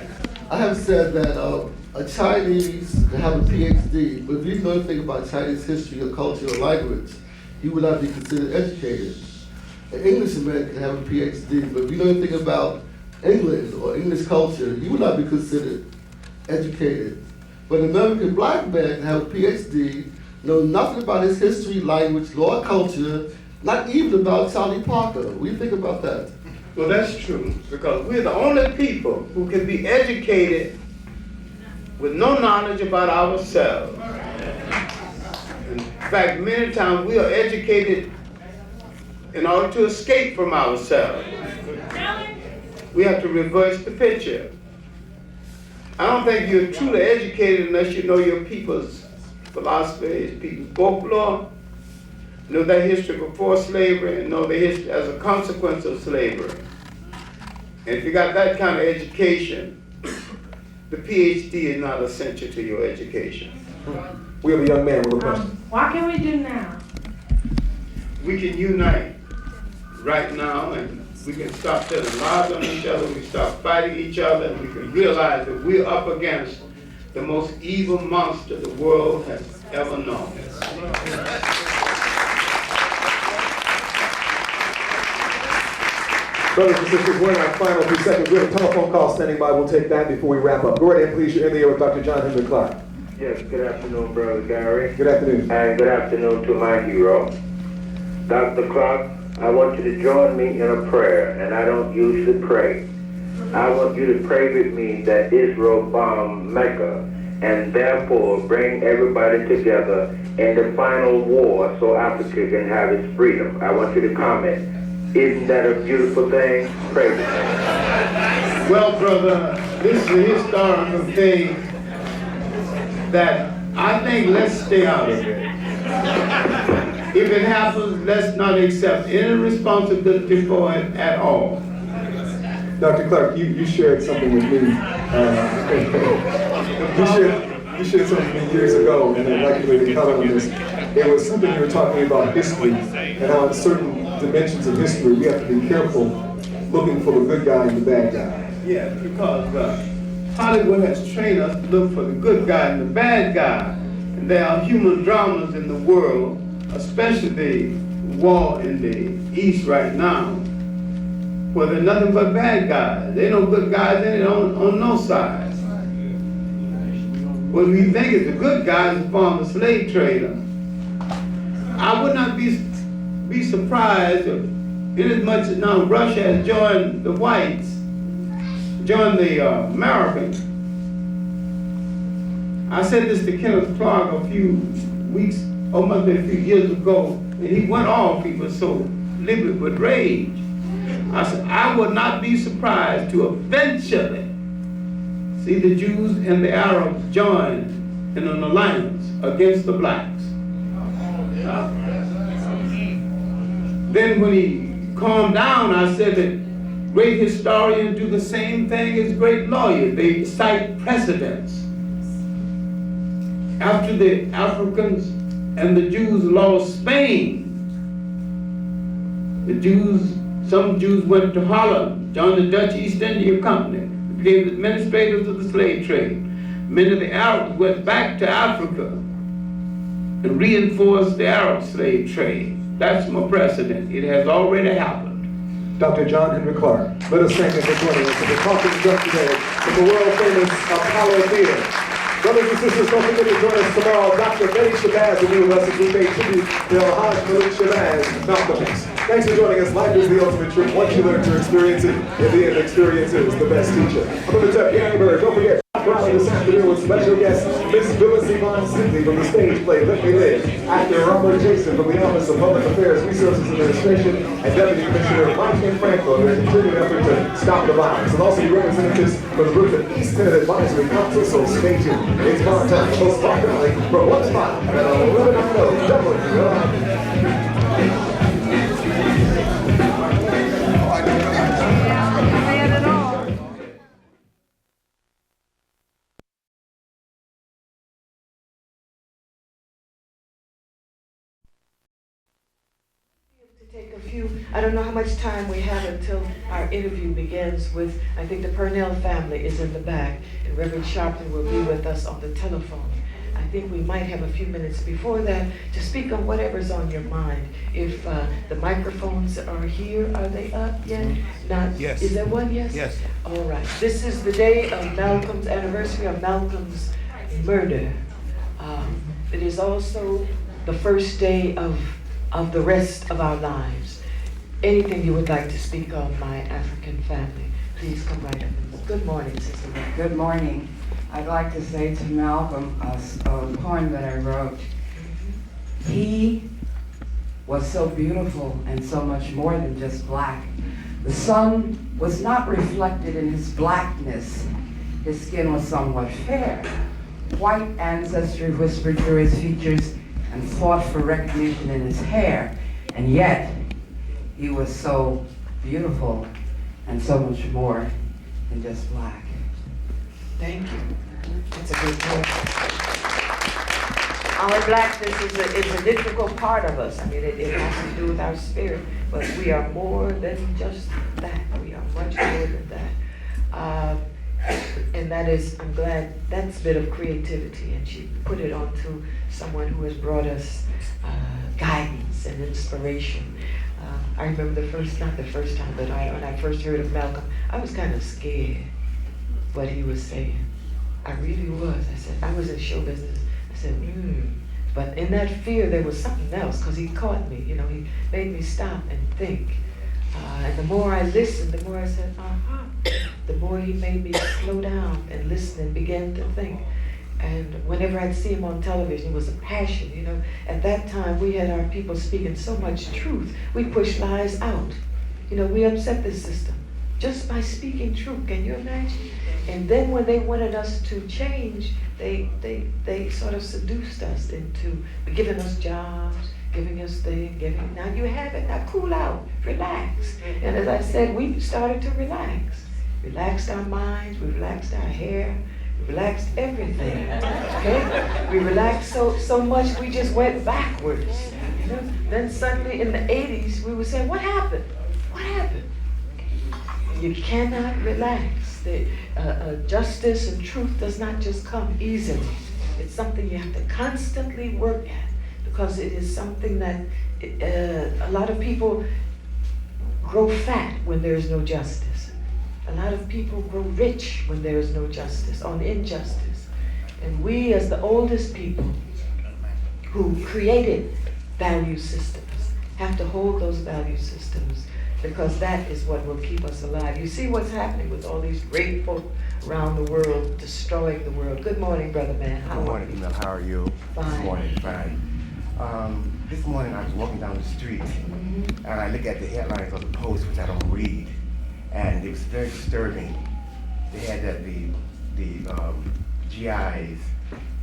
S8: I have said that a Chinese can have a PhD, but if you know anything about Chinese history or culture or language, he would not be considered educated. An Englishman can have a PhD, but if you know anything about English or English culture, he would not be considered educated. But an American black man can have a PhD, know nothing about his history, language, law, culture, not even about Charlie Parker. What do you think about that?
S2: Well, that's true, because we're the only people who can be educated with no knowledge about ourselves. In fact, many times we are educated in order to escape from ourselves. We have to reverse the picture. I don't think you're truly educated unless you know your people's philosophy, people's folklore, know their history before slavery, and know their history as a consequence of slavery. And if you got that kind of education, the PhD is not essential to your education.
S1: We have a young man with a question.
S9: What can we do now?
S2: We can unite right now, and we can stop telling lies on each other, we can stop fighting each other, and we can realize that we're up against the most evil monster the world has ever known.
S1: Brothers and sisters, we're in our final few seconds. We have a telephone call standing by. We'll take that before we wrap up. Go right ahead, please. You're in the air with Dr. John Henrik Clarke.
S3: Yes, good afternoon, Brother Gary.
S1: Good afternoon.
S3: And good afternoon to my hero. Dr. Clarke, I want you to join me in a prayer, and I don't usually pray. I want you to pray with me that Israel bomb Mecca and therefore bring everybody together in the final war so Africa can have its freedom. I want you to comment. Isn't that a beautiful thing? Pray with me.
S2: Well, brother, this is a historical thing that I think let's stay out of it. If it happens, let's not accept any responsibility for it at all.
S1: Dr. Clarke, you shared something with me. You shared something with me years ago, and I'd like you to comment on this. It was something you were talking about history, and how in certain dimensions of history we have to be careful looking for the good guy and the bad guy.
S6: Yeah, because Hollywood has trained us to look for the good guy and the bad guy. And there are human dramas in the world, especially the war in the East right now, where there's nothing but bad guys. There ain't no good guys in it on no side. What we think is the good guy is the former slave trader. I would not be surprised if, inasmuch as now Russia has joined the whites, joined the Americans. I said this to Henrik Clarke a few weeks, or must be a few years ago, and he went off. He was so livid with rage. I said, I would not be surprised to eventually see the Jews and the Arabs join in an alliance against the blacks. Then when he calmed down, I said that great historians do the same thing as great lawyers. They cite precedents. After the Africans and the Jews lost Spain, some Jews went to Holland, joined the Dutch East India Company, became administrators of the slave trade. Many of the Arabs went back to Africa and reinforced the Arab slave trade. That's my precedent. It has already happened.
S1: Dr. John Henrik Clarke, let us thank him for joining us and for talking to us today from the world-famous Apollo Theater. Brothers and sisters, don't forget to join us tomorrow. Dr. Betty Shabazz will be with us as we pay tribute to Alhaj Malik Shabazz, Malcolm X. Thanks for joining us. Life is the ultimate truth. Once you learn to experience it, in the end, experience is the best teacher. I'm going to tell Gary Bird, don't forget, Friday this afternoon with special guest Miss Phyllis Yvonne Sidney from the stage play Let Me Live, actor Robert Jason from the Office of Public Affairs Resources Administration, and Deputy Commissioner Mike and Franco in their continued effort to stop the violence. And also be representatives from the Brooklyn East End Advisory Council, so stay tuned. It's bar time for Spark Valley from 1 to 5 at 11:90 WRON.
S9: I don't know how much time we have until our interview begins with, I think the Purnell family is in the back, and Reverend Sharpton will be with us on the telephone. I think we might have a few minutes before that to speak on whatever's on your mind. If the microphones are here, are they up yet? Not.
S4: Yes.
S9: Is there one? Yes?
S4: Yes.
S9: All right. This is the day of Malcolm's anniversary of Malcolm's murder. It is also the first day of the rest of our lives. Anything you would like to speak on, my African family, please come right up. Good morning, Sister.
S10: Good morning. I'd like to say to Malcolm a poem that I wrote. He was so beautiful and so much more than just black. The sun was not reflected in his blackness. His skin was somewhat fair. White ancestry whispered through his features and fought for recognition in his hair. And yet, he was so beautiful and so much more than just black.
S9: Thank you. That's a good point. Our blackness is an integral part of us. I mean, it has to do with our spirit, but we are more than just that. We are much more than that. And that is, I'm glad, that's a bit of creativity, and she put it onto someone who has brought us guidance and inspiration. I remember not the first time, but when I first heard of Malcolm, I was kind of scared what he was saying. I really was. I said, I was in show business. I said, But in that fear, there was something else, because he caught me. You know, he made me stop and think. And the more I listened, the more I said, the more he made me slow down and listen and begin to think. And whenever I'd see him on television, it was a passion, you know. At that time, we had our people speaking so much truth. We pushed lies out. You know, we upset the system just by speaking truth. Can you imagine? And then when they wanted us to change, they sort of seduced us into giving us jobs, giving us things, now you have it, now cool out, relax. And as I said, we started to relax. relaxed our minds, we relaxed our hair, we relaxed everything, okay? We relaxed so much we just went backwards. You know? Then suddenly in the 80s, we would say, what happened? What happened? You cannot relax. Justice and truth does not just come easily. It's something you have to constantly work at, because it is something that a lot of people grow fat when there is no justice. A lot of people grow rich when there is no justice, on injustice. And we, as the oldest people who created value systems, have to hold those value systems, because that is what will keep us alive. You see what's happening with all these great folk around the world, destroying the world. Good morning, brother man.
S11: Good morning, Emil. How are you?
S9: Fine.
S11: Good morning, fine. This morning I was walking down the street, and I looked at the headlines of the Post, which I don't read, and it was very disturbing. They had that the GIs,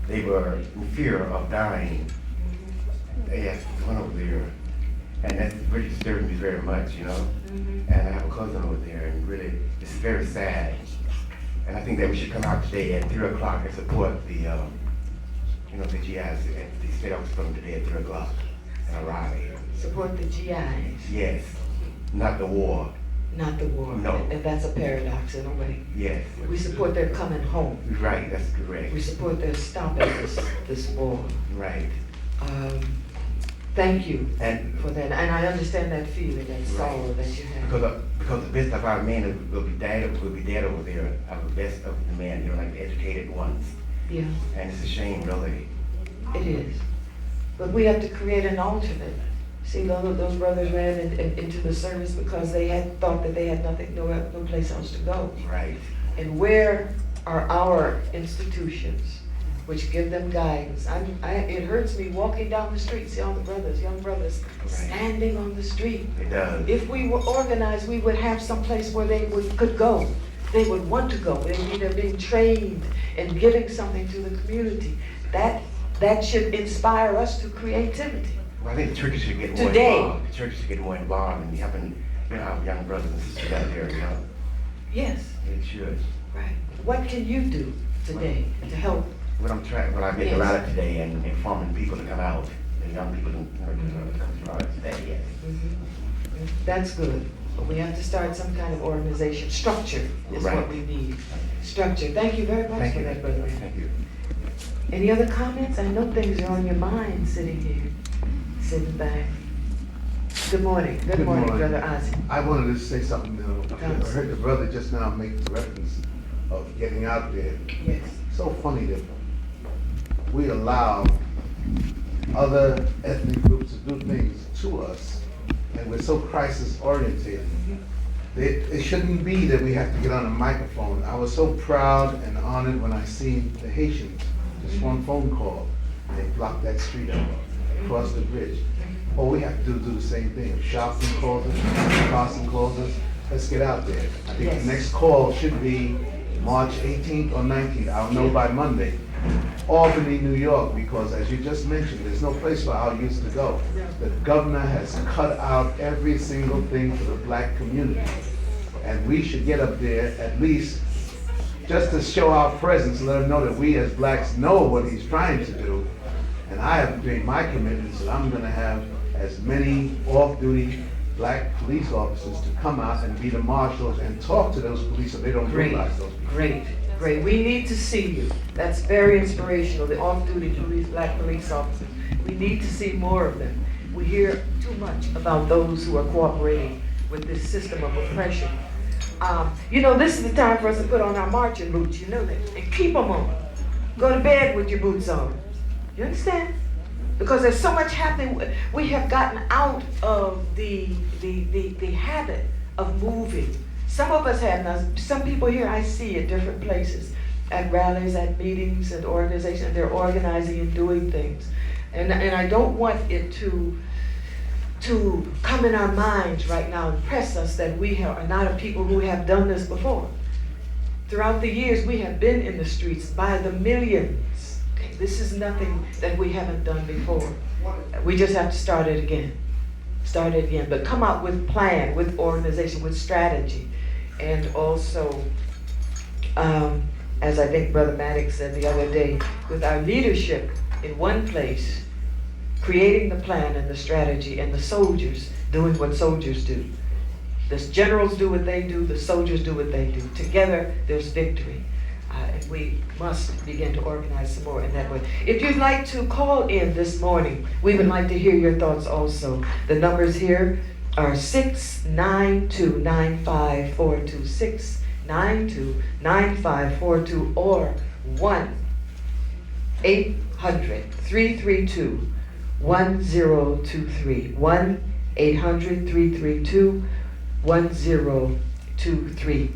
S11: they were in fear of dying. They had one over there, and that's really disturbing me very much, you know. And I have a cousin over there, and really, it's very sad. And I think that we should come out today at 3 o'clock and support the, the GIs. They stayed out from today at 3 o'clock in a rally.
S9: Support the GIs.
S11: Yes, not the war.
S9: Not the war.
S11: No.
S9: And that's a paradox in a way.
S11: Yes.
S9: We support their coming home.
S11: Right, that's correct.
S9: We support their stopping this war.
S11: Right.
S9: Thank you
S11: And
S9: for that. And I understand that feeling, that sorrow that you have.
S11: Because the best of our men will be dead over there. Our best of the men, like the educated ones.
S9: Yeah.
S11: And it's a shame, really.
S9: It is. But we have to create an alternate. See, those brothers ran into the service because they had thought that they had no place else to go.
S11: Right.
S9: And where are our institutions which give them guidance? It hurts me walking down the street, see all the young brothers, standing on the street.
S11: It does.
S9: If we were organized, we would have some place where they could go. They would want to go. They're being trained and giving something to the community. That should inspire us to creativity.
S11: Well, I think the churches should get more involved. The churches should get more involved in helping our young brothers and sisters out there, you know?
S9: Yes.
S11: It should.
S9: Right. What can you do today to help?
S11: What I make a lot of today and informing people to come out, the young people to come out today, yes.
S9: That's good. But we have to start some kind of organization. Structure is what we need. Structure. Thank you very much for that, brother.
S11: Thank you.
S9: Any other comments? I know things are on your mind sitting here, sitting back. Good morning. Good morning, Brother Ozzy.
S4: I wanted to say something, I heard the brother just now make the reference of getting out there.
S9: Yes.
S4: So funny that we allow other ethnic groups to do things to us, and we're so crisis oriented. It shouldn't be that we have to get on a microphone. I was so proud and honored when I seen the Haitians, just one phone call, and they blocked that street up, across the bridge. All we have to do is do the same thing. If Charleston calls us, Carson calls us, let's get out there. I think the next call should be March 18th or 19th. I'll know by Monday. Albany, New York, because as you just mentioned, there's no place for our youth to go. The governor has cut out every single thing for the black community. And we should get up there at least just to show our presence, let them know that we as blacks know what he's trying to do. And I have made my commitments that I'm gonna have as many off-duty black police officers to come out and be the marshals and talk to those police so they don't realize those people.
S9: Great. We need to see you. That's very inspirational, the off-duty black police officers. We need to see more of them. We hear too much about those who are cooperating with this system of oppression. This is the time for us to put on our marching boots, you know that, and keep them on. Go to bed with your boots on. You understand? Because there's so much happening. We have gotten out of the habit of moving. Some of us have now. Some people here I see at different places, at rallies, at meetings, at organizations. They're organizing and doing things, and I don't want it to come in our minds right now and press us that we are not a people who have done this before. Throughout the years, we have been in the streets by the millions. Okay? This is nothing that we haven't done before. We just have to start it again. But come out with plan, with organization, with strategy. and also, as I think Brother Maddox said the other day, with our leadership in one place, creating the plan and the strategy, and the soldiers doing what soldiers do. The generals do what they do, the soldiers do what they do. Together, there's victory. And we must begin to organize some more in that way. If you'd like to call in this morning, we would like to hear your thoughts also. The numbers here are 692-9542, 692-9542, or 1-800-332-1023, 1-800-332-1023.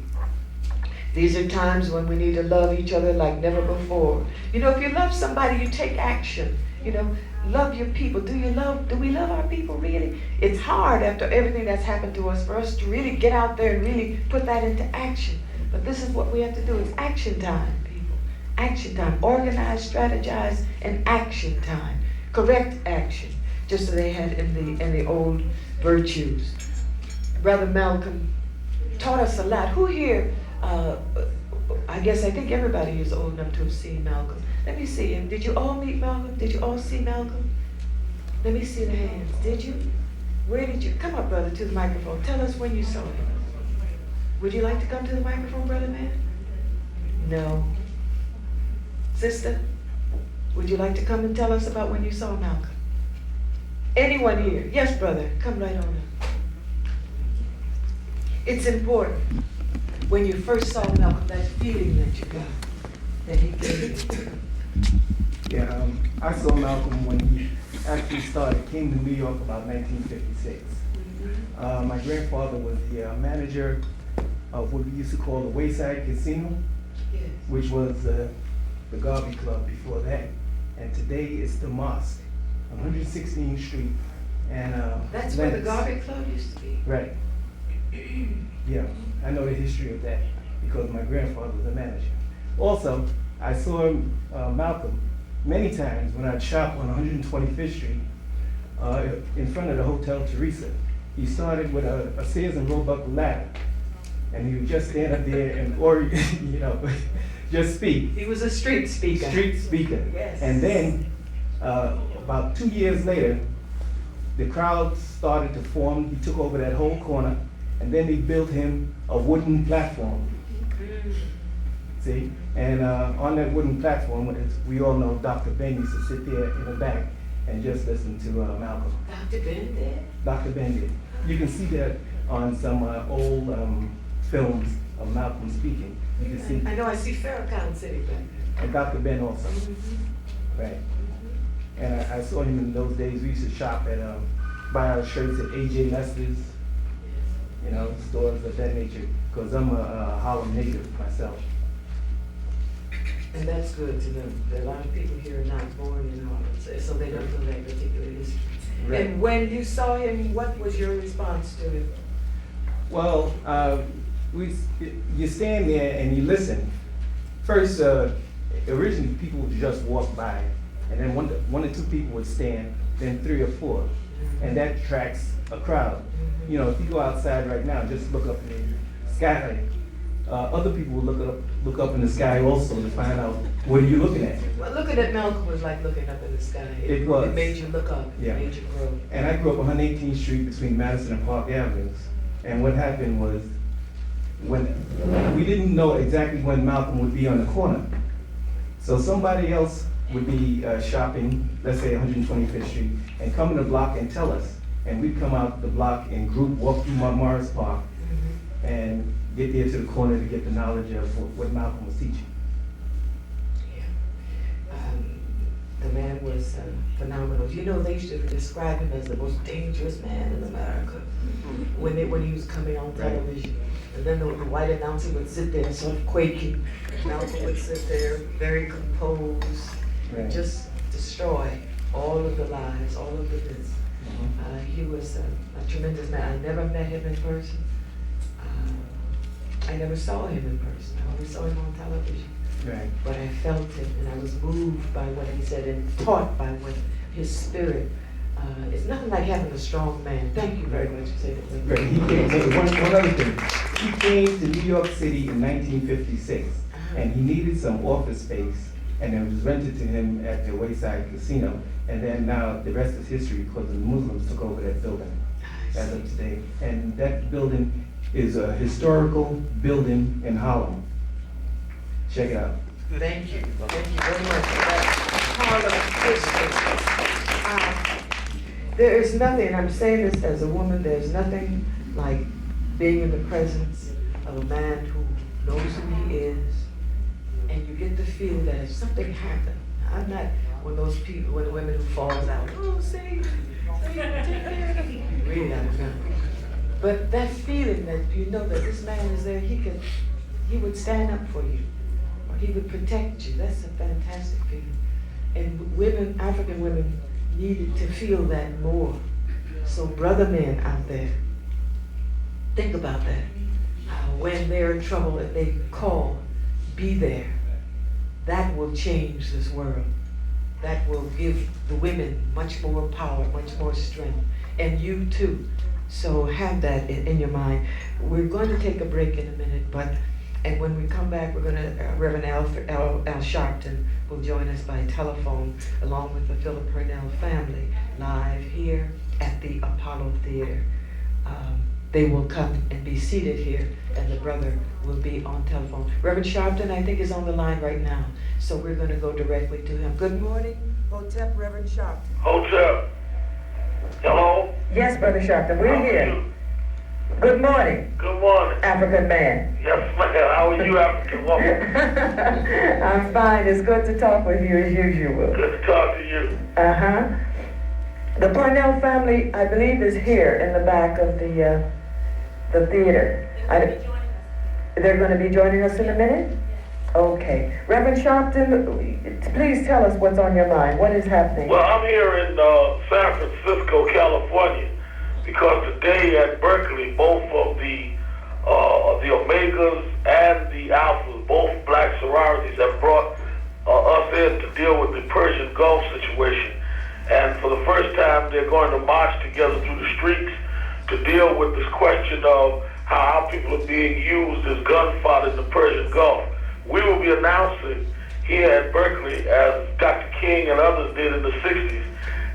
S9: These are times when we need to love each other like never before. You know, if you love somebody, you take action. You know, love your people. Do we love our people really? It's hard after everything that's happened to us for us to really get out there and really put that into action. But this is what we have to do. It's action time, people. Action time. Organize, strategize, and action time. Correct action. Just as they had in the old virtues. Brother Malcolm taught us a lot. Who here, I think everybody is old enough to have seen Malcolm. Let me see him. Did you all meet Malcolm? Did you all see Malcolm? Let me see the hands. Did you? Where did you? Come up, brother, to the microphone. Tell us when you saw him. Would you like to come to the microphone, brother man? No. Sister, would you like to come and tell us about when you saw Malcolm? Anyone here? Yes, brother. Come right on up. It's important. When you first saw Malcolm, that feeling that you got, that he gave you.
S12: Yeah, I saw Malcolm when he actually came to New York about 1956. My grandfather was the manager of what we used to call the Wayside Casino,
S9: Yes.
S12: which was the Garvey Club before that. And today it's the Mosque on 116th Street. And
S9: That's where the Garvey Club used to be.
S12: Right. Yeah, I know the history of that because my grandfather was a manager. Also, I saw Malcolm many times when I'd shop on 125th Street in front of the Hotel Teresa. He started with a Sears and Roebuck ladder, and he would just stand up there and, just speak.
S9: He was a street speaker.
S12: Street speaker.
S9: Yes.
S12: And then, about 2 years later, the crowd started to form. He took over that whole corner. And then they built him a wooden platform. See? And on that wooden platform, as we all know, Dr. Ben used to sit there in the back and just listen to Malcolm.
S9: Dr. Ben did?
S12: Dr. Ben did. You can see that on some old films of Malcolm speaking. You can see.
S9: I know, I see Farrakhan sitting back there.
S12: And Dr. Ben also. Right. And I saw him in those days. We used to shop at, buy our shirts at A.J. Lester's. Stores of that nature, because I'm a Harlem native myself.
S9: And that's good to know. There are a lot of people here are not born in Harlem, so they don't know that particular history. Right. And when you saw him, what was your response to him?
S12: Well, you stand there and you listen. First, originally people would just walk by, and then one or two people would stand, then 3 or 4, and that attracts a crowd. If you go outside right now, just look up in the sky. Other people will look up in the sky also to find out what are you looking at.
S9: Well, looking at Malcolm was like looking up in the sky.
S12: It was.
S9: It made you look up.
S12: Yeah.
S9: It made you grow.
S12: And I grew up on 118th Street between Madison and Park Avenues. And what happened was, when we didn't know exactly when Malcolm would be on the corner. So somebody else would be shopping, let's say 125th Street, and come in the block and tell us. And we'd come out the block in group, walk through Morris Park, and get there to the corner to get the knowledge of what Malcolm was teaching.
S9: Yeah. The man was phenomenal. They used to describe him as the most dangerous man in America when he was coming on television. And then the white announcer would sit there sort of quaking. Malcolm would sit there very composed, and just destroy all of the lies, all of the myths. He was a tremendous man. I never met him in person. I never saw him in person. I only saw him on television.
S12: Right.
S9: But I felt him, and I was moved by what he said and taught by what his spirit It's nothing like having a strong man. Thank you very much for saying that.
S12: Right, he came, one other thing, he came to New York City in 1956, and he needed some office space, and it was rented to him at the Wayside Casino, and then now the rest is history because the Muslims took over that building as of today. And that building is a historical building in Harlem. Check it out.
S9: Thank you. Thank you very much for that Harlem history. There is nothing, I'm saying this as a woman, there's nothing like being in the presence of a man who knows who he is, and you get the feel that if something happened, I'm not one of those people, one of the women who falls out, oh, say, take care of me. Really, I don't know. But that feeling that you know that this man is there, he would stand up for you, or he would protect you. That's a fantastic feeling. And women, African women, needed to feel that more. So brother men out there, think about that. When they're in trouble and they call, be there. That will change this world. That will give the women much more power, much more strength, and you too. So have that in your mind. We're going to take a break in a minute, and when we come back, we're going to, Reverend Al Sharpton will join us by telephone, along with the Philip Purnell family, live here at the Apollo Theater. They will come and be seated here, and the brother will be on telephone. Reverend Sharpton, I think, is on the line right now, so we're going to go directly to him. Good morning, Hotep, Reverend Sharpton.
S3: Hotep. Hello?
S9: Yes, Brother Sharpton, we're here. Good morning.
S3: Good morning.
S9: African man.
S3: Yes, ma'am. How are you, African woman?
S9: I'm fine. It's good to talk with you as usual.
S3: Good to talk to you.
S9: Uh-huh. The Purnell family, I believe, is here in the back of the theater. They're going to be joining us in a minute? Okay. Reverend Sharpton, please tell us what's on your mind. What is happening?
S3: Well, I'm here in San Francisco, California, because today at Berkeley, both of the Omegas and the Alphas, both black sororities, have brought us in to deal with the Persian Gulf situation. And for the first time, they're going to march together through the streets to deal with this question of how our people are being used as gun fodder in the Persian Gulf. We will be announcing here at Berkeley, as Dr. King and others did in the 60s,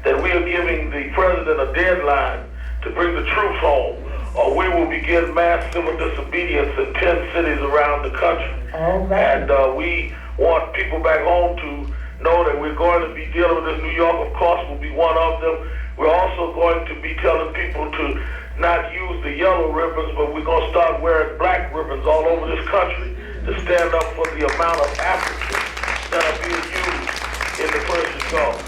S3: that we are giving the president a deadline to bring the troops home, or we will begin mass civil disobedience in 10 cities around the country. And we want people back home to know that we're going to be dealing with this. New York, of course, will be one of them. We're also going to be telling people to not use the yellow ribbons, but we're going to start wearing black ribbons all over this country to stand up for the amount of Africans that are being used in the Persian Gulf.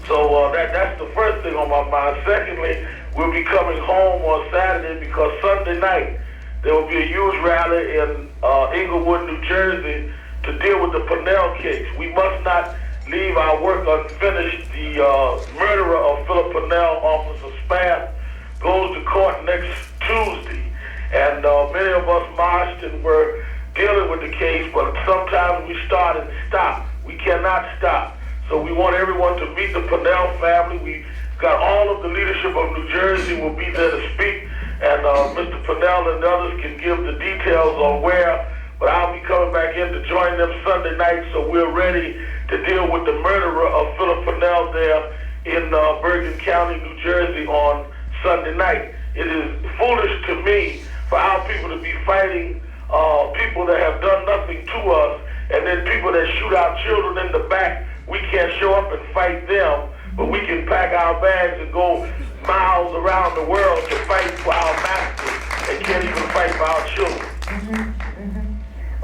S3: So that's the first thing on my mind. Secondly, we'll be coming home on Saturday because Sunday night there will be a huge rally in Englewood, New Jersey, to deal with the Purnell case. We must not leave our work unfinished. The murderer of Philip Purnell, Officer Spath, goes to court next Tuesday. And many of us marched and were dealing with the case, but sometimes we start and stop. We cannot stop. So we want everyone to meet the Purnell family. We've got all of the leadership of New Jersey will be there to speak, and Mr. Purnell and others can give the details on where, but I'll be coming back in to join them Sunday night, so we're ready to deal with the murderer of Philip Purnell there in Bergen County, New Jersey on Sunday night. It is foolish to me for our people to be fighting people that have done nothing to us, and then people that shoot our children in the back. We can't show up and fight them, but we can pack our bags and go miles around the world to fight for our masters and can't even fight for our children.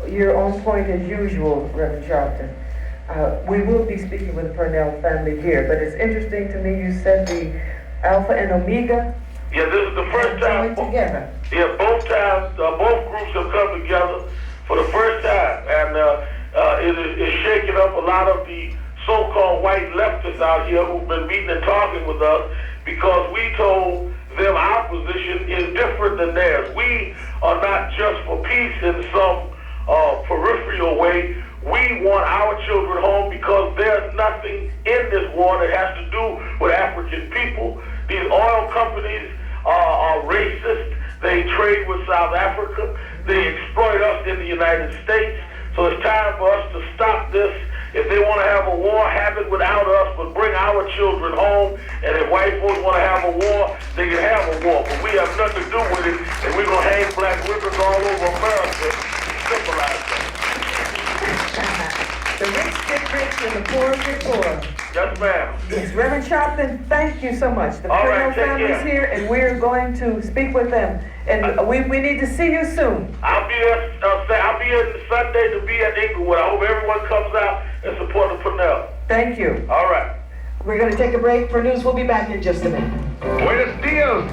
S9: You're on point as usual, Reverend Sharpton. We will be speaking with the Purnell family here, but it's interesting to me you said the Alpha and Omega.
S3: Yeah, this is the first time.
S9: Together.
S3: Yeah, both times, both groups have come together for the first time, and it is shaking up a lot of the so-called white leftists out here who've been meeting and talking with us, because we told them our position is different than theirs. We are not just for peace in some peripheral way. We want our children home because there's nothing in this war that has to do with African people. South Africa. They exploit us in the United States. So it's time for us to stop this. If they want to have a war, have it without us, but bring our children home. And if white folks want to have a war, they can have a war. But we have nothing to do with it, and we're going to hang black ribbons all over America to symbolize that.
S9: The rich get rich and the poor get poor.
S3: Yes, ma'am.
S9: Yes, Reverend Sharpton, thank you so much. The
S3: All right,
S9: Purnell
S3: take
S9: family's
S3: care.
S9: here, and we're going to speak with them. And we need to see you soon.
S3: I'll be here Sunday to be at Inglewood. I hope everyone comes out and support the Purnell.
S9: Thank you.
S3: All right.
S9: We're going to take a break for news. We'll be back in just a minute.
S3: Buenos dias.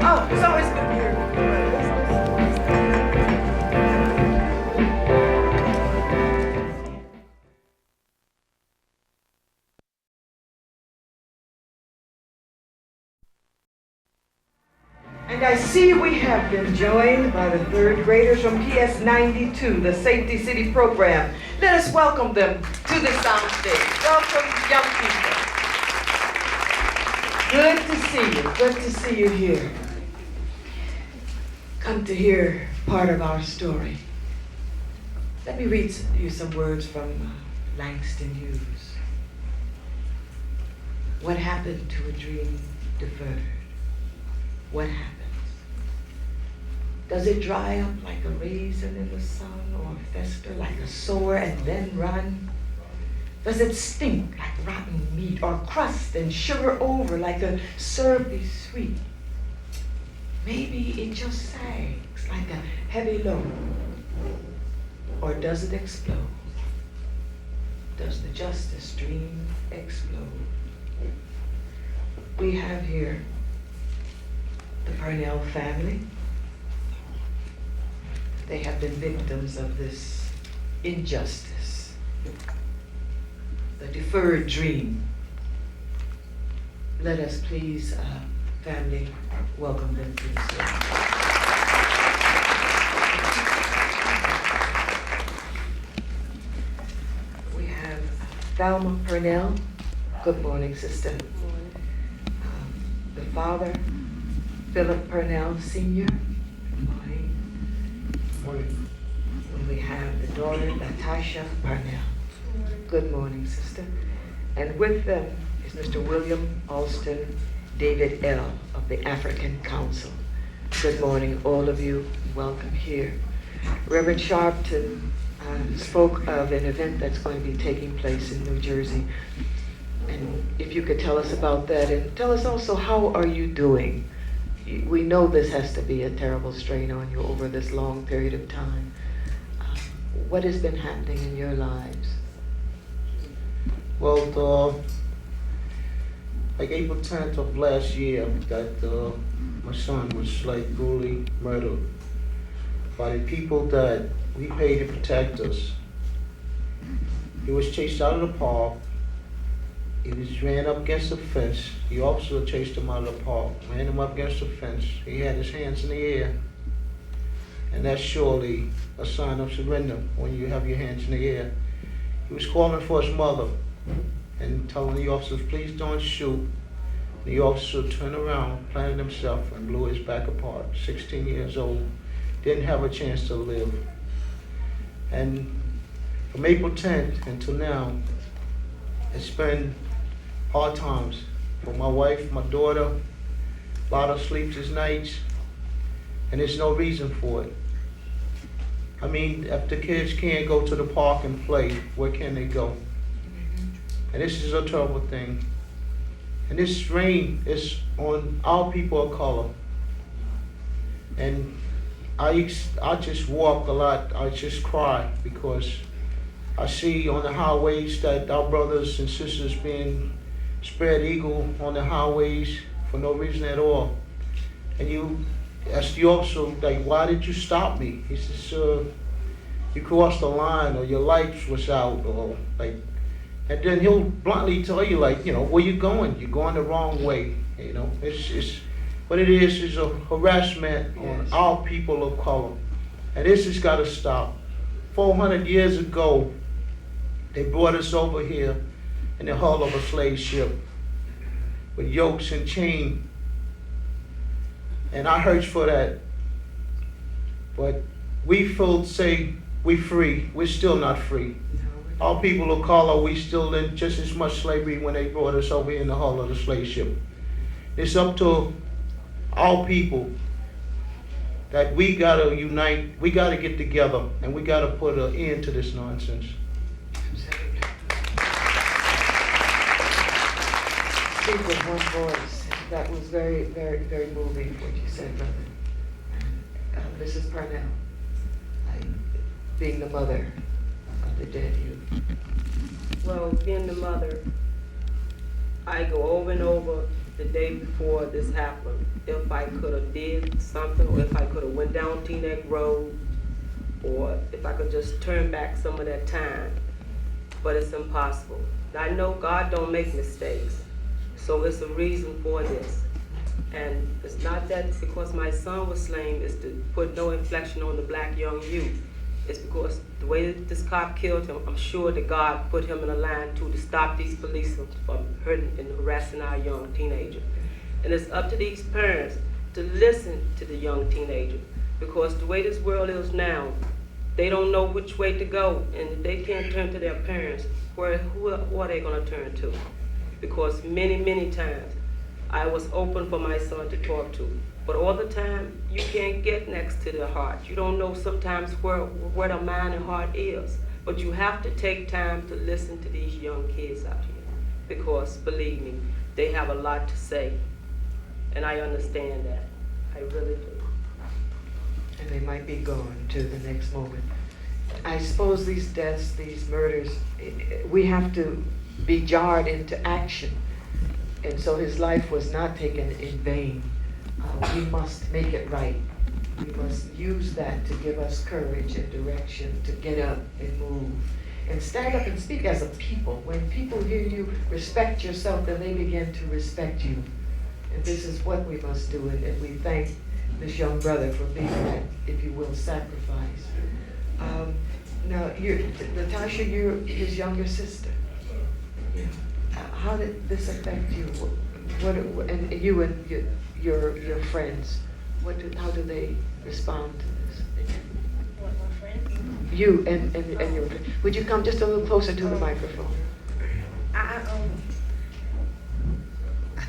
S9: Oh, it's always good here. And I see we have been joined by the third graders from PS 92, the Safety City program. Let us welcome them to the soundstage. Welcome, young people. Good to see you. Good to see you here. Come to hear part of our story. Let me read you some words from Langston Hughes. What happened to a dream deferred? What happens? Does it dry up like a raisin in the sun, or fester like a sore and then run? Does it stink like rotten meat, or crust and sugar over like a syrupy sweet? Maybe it just sags like a heavy load. Or does it explode? Does the justice dream explode? We have here the Purnell family. They have been victims of this injustice, the deferred dream. Let us please, family, welcome them to the stage. We have Thelma Purnell. Good morning, sister. The father, Philip Purnell Sr. Good morning. Morning. And we have the daughter, Natasha Purnell. Good morning, sister. And with them is Mr. William Alston David L. of the African Council. Good morning, all of you. Welcome here. Reverend Sharpton spoke of an event that's going to be taking place in New Jersey. And if you could tell us about that, and tell us also, how are you doing? We know this has to be a terrible strain on you over this long period of time. What has been happening in your lives?
S13: Well, like April 10th of last year, that my son was like brutally murdered by the people that we paid to protect us. He was chased out of the park. He was ran up against the fence. The officer chased him out of the park, ran him up against the fence. He had his hands in the air. And that's surely a sign of surrender when you have your hands in the air. He was calling for his mother and telling the officers, please don't shoot. The officer turned around, planted himself, and blew his back apart. 16 years old, didn't have a chance to live. And from April 10th until now, it's been hard times for my wife, my daughter, a lot of sleepless nights, and there's no reason for it. I mean, if the kids can't go to the park and play, where can they go? And this is a terrible thing. And this rain is on our people of color. And I just walk a lot, I just cry, because I see on the highways that our brothers and sisters being spread eagle on the highways for no reason at all. And you ask the officer, like, why did you stop me? He says, you crossed the line, or your lights was out, or like, and then he'll bluntly tell you, like, you know, where you going? You're going the wrong way. You know, it's what it is a harassment on our people of color. And this has got to stop. 400 years ago, they brought us over here in the hull of a slave ship with yokes and chains. And I hurt for that. But we folks say we free. We're still not free. Our people of color, we still in just as much slavery when they brought us over in the hull of the slave ship. It's up to our people that we gotta unite, we gotta get together, and we gotta put an end to this nonsense.
S9: Speak with one voice. That was very, very, very moving what you said, brother. Mrs. Parnell, being the mother of the dead youth.
S14: Well, being the mother, I go over and over the day before this happened. If I could have did something, or if I could have went down Teaneck Road, or if I could just turn back some of that time, but it's impossible. I know God don't make mistakes, so it's a reason for this. And it's not that because my son was slain, it's to put no inflection on the black young youth. It's because the way that this cop killed him, I'm sure that God put him in a line to stop these police from hurting and harassing our young teenager. And it's up to these parents to listen to the young teenager, because the way this world is now, they don't know which way to go, and if they can't turn to their parents, who are they gonna turn to? Because many, many times, I was open for my son to talk to, but all the time, you can't get next to the heart. You don't know sometimes where the mind and heart is, but you have to take time to listen to these young kids out here, because believe me, they have a lot to say, and I understand that. I really do.
S9: And they might be gone to the next moment. I suppose these deaths, these murders, we have to be jarred into action. And so his life was not taken in vain. We must make it right. We must use that to give us courage and direction to get up and move and stand up and speak as a people. When people hear you respect yourself, then they begin to respect you. And this is what we must do. And we thank this young brother for being that, if you will, sacrifice. Now, Natasha, you're his younger sister. How did this affect you? And you and your friends, how do they respond to this?
S15: What, my friends?
S9: You and your friends. Would you come just a little closer to the microphone?
S15: I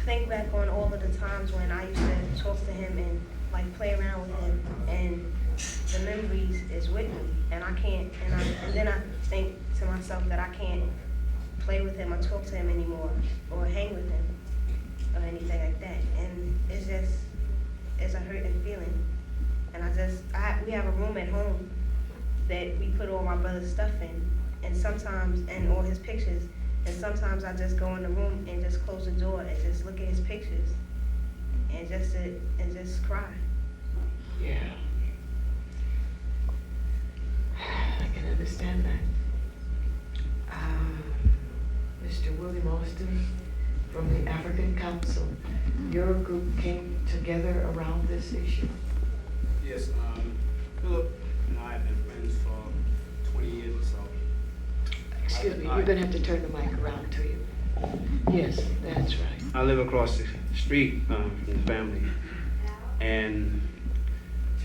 S15: think back on all of the times when I used to talk to him and like play around with him, and the memories is with me, and I can't, and then I think to myself that I can't play with him or talk to him anymore or hang with him or anything like that, and it's a hurting feeling. And we have a room at home that we put all my brother's stuff in, and sometimes, and all his pictures, and sometimes I just go in the room and just close the door and just look at his pictures and just sit and just cry.
S9: Yeah. I can understand that. Mr. William Austin from the African Council, your group came together around this issue?
S16: Yes, Philip and I have been friends for 20 years or so.
S9: Excuse me, you're gonna have to turn the mic around to you. Yes, that's right.
S16: I live across the street from the family, and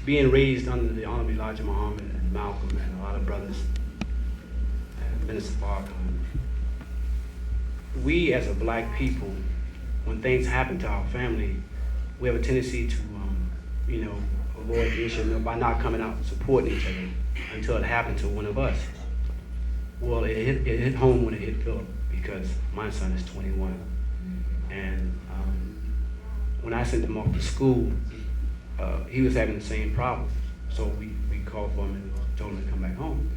S16: being raised under the Honorable Elijah Muhammad and Malcolm and a lot of brothers, and Minister Farrakhan, we as a black people, when things happen to our family, we have a tendency to, avoid the issue by not coming out and supporting each other until it happened to one of us. Well, it hit home when it hit Philip, because my son is 21. And when I sent him off to school, he was having the same problem. So we called for him and told him to come back home.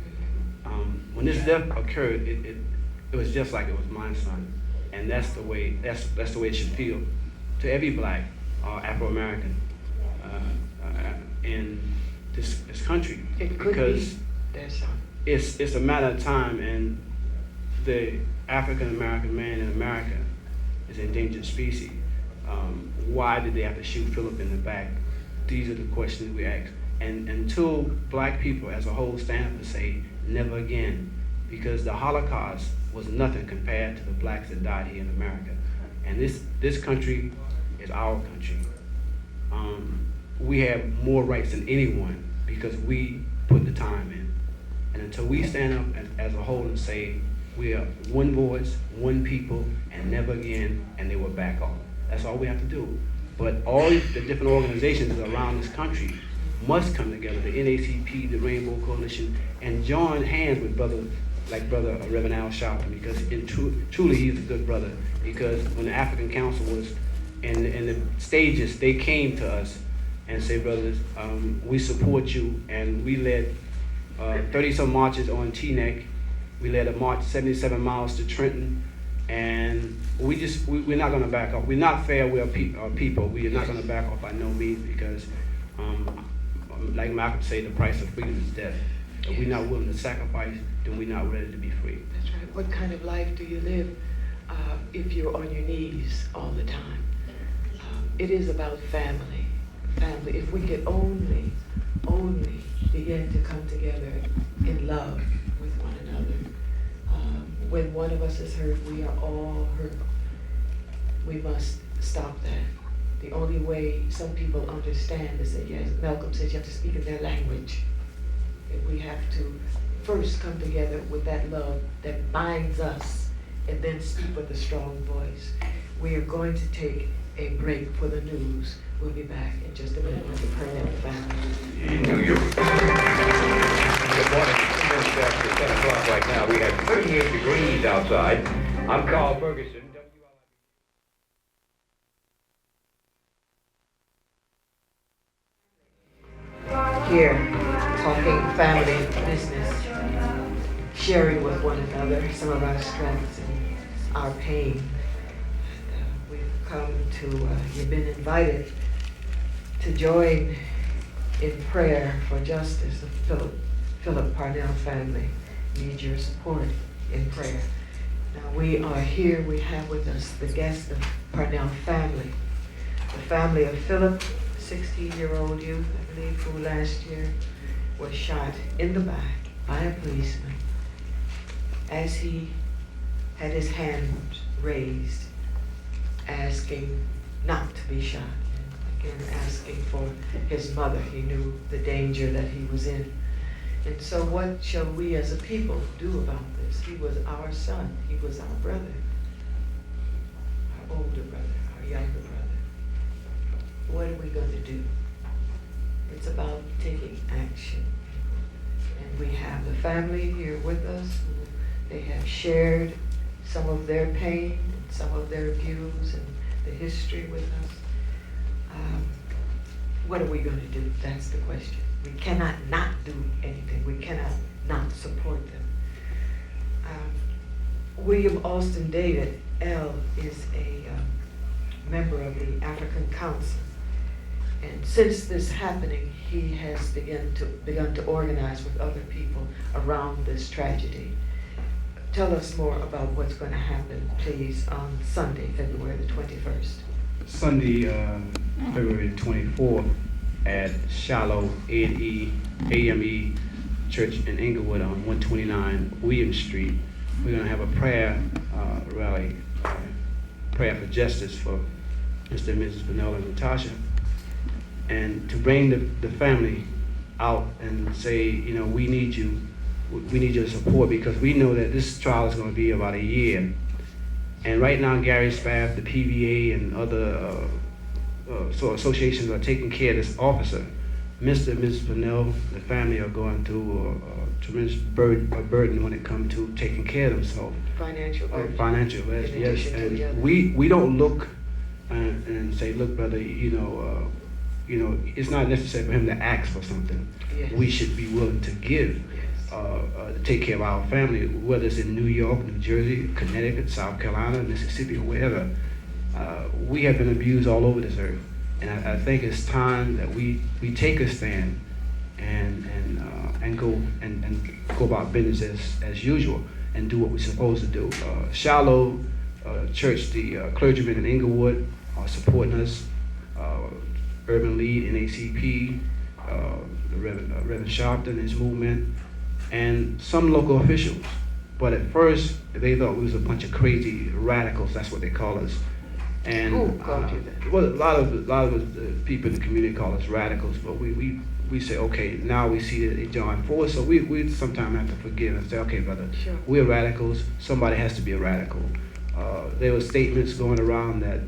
S16: When this death occurred, it was just like it was my son. And that's the way it should feel to every black Afro-American in this country.
S9: It could
S16: because
S9: be their son.
S16: It's a matter of time, and the African-American man in America is an endangered species. Why did they have to shoot Philip in the back? These are the questions we ask. And until black people as a whole stand up and say, never again, because the Holocaust was nothing compared to the blacks that died here in America. And this country is our country. we have more rights than anyone because we put the time in. And until we stand up as a whole and say, we are one voice, one people, and never again, and they will back off. That's all we have to do. But all the different organizations around this country must come together, the NACP, the Rainbow Coalition, and join hands with Brother Reverend Al Sharpton, because truly he's a good brother. Because when the African Council was in the stages, they came to us and said, brothers, we support you, and we led 30-some marches on Teaneck. We led a march 77 miles to Trenton, and we're not going to back off. We're not fair. We're people. We are not going to back off by no means, because like Malcolm said, the price of freedom is death. If we're not willing to sacrifice, then we're not ready to be free.
S9: That's right. What kind of life do you live if you're on your knees all the time? It is about family. Family. If we could only begin to come together in love with one another. When one of us is hurt, we are all hurt. We must stop that. The only way some people understand is that, yes, Malcolm says you have to speak in their language. And we have to first come together with that love that binds us, and then speak with a strong voice. We are going to take a break for the news. We'll be back in just a minute with the Purnell family.
S17: In New York. Good morning. It's after 10 o'clock right now. We have 38 degrees outside. I'm Carl Ferguson.
S9: Here, talking family business, sharing with one another some of our strengths and our pain. We've come to, you've been invited to join in prayer for justice. The Philip Parnell family needs your support in prayer. Now we are here, we have with us the guest of Parnell family, the family of Philip, 16-year-old youth, I believe, who last year was shot in the back by a policeman as he had his hands raised, asking not to be shot. Again, asking for his mother. He knew the danger that he was in. And so what shall we as a people do about this? He was our son. He was our brother, our older brother, our younger brother. What are we going to do? It's about taking action. And we have the family here with us. They have shared some of their pain, and some of their views and the history with us. What are we going to do? That's the question. We cannot not do anything. We cannot not support them. William Alston David, L, is a member of the African Council. And since this happening, he has begun to organize with other people around this tragedy. Tell us more about what's going to happen, please, on Sunday, February the 21st.
S16: Sunday, February 24th at Shiloh AME Church in Inglewood on 129 William Street. We're going to have a prayer rally, prayer for justice for Mr. and Mrs. Vanilla and Natasha, and to bring the family out and say, you know, we need you. We need your support, because we know that this trial is going to be about a year. And right now, Gary Spaff, the PVA, and other associations are taking care of this officer. Mr. and Mrs. Vanell, the family are going through a tremendous burden when it comes to taking care of themselves.
S9: Financial burden.
S16: Financial, yes. And we don't look and say, look, brother, you know, it's not necessary for him to ask for something. Yes. We should be willing to give. To take care of our family, whether it's in New York, New Jersey, Connecticut, South Carolina, Mississippi, or wherever. We have been abused all over this earth. And I think it's time that we take a stand and go about business as usual and do what we're supposed to do. Shiloh Church, the clergymen in Inglewood are supporting us. Urban Lead, NACP, the Reverend Sharpton and his movement, and some local officials. But at first, they thought we was a bunch of crazy radicals, that's what they call us. And
S9: Who called you that?
S16: well, a lot of the people in the community call us radicals, but we say, okay, now we see that they join force, so we sometimes have to forgive and say, okay, brother,
S9: Sure.
S16: we're radicals. Somebody has to be a radical. There were statements going around that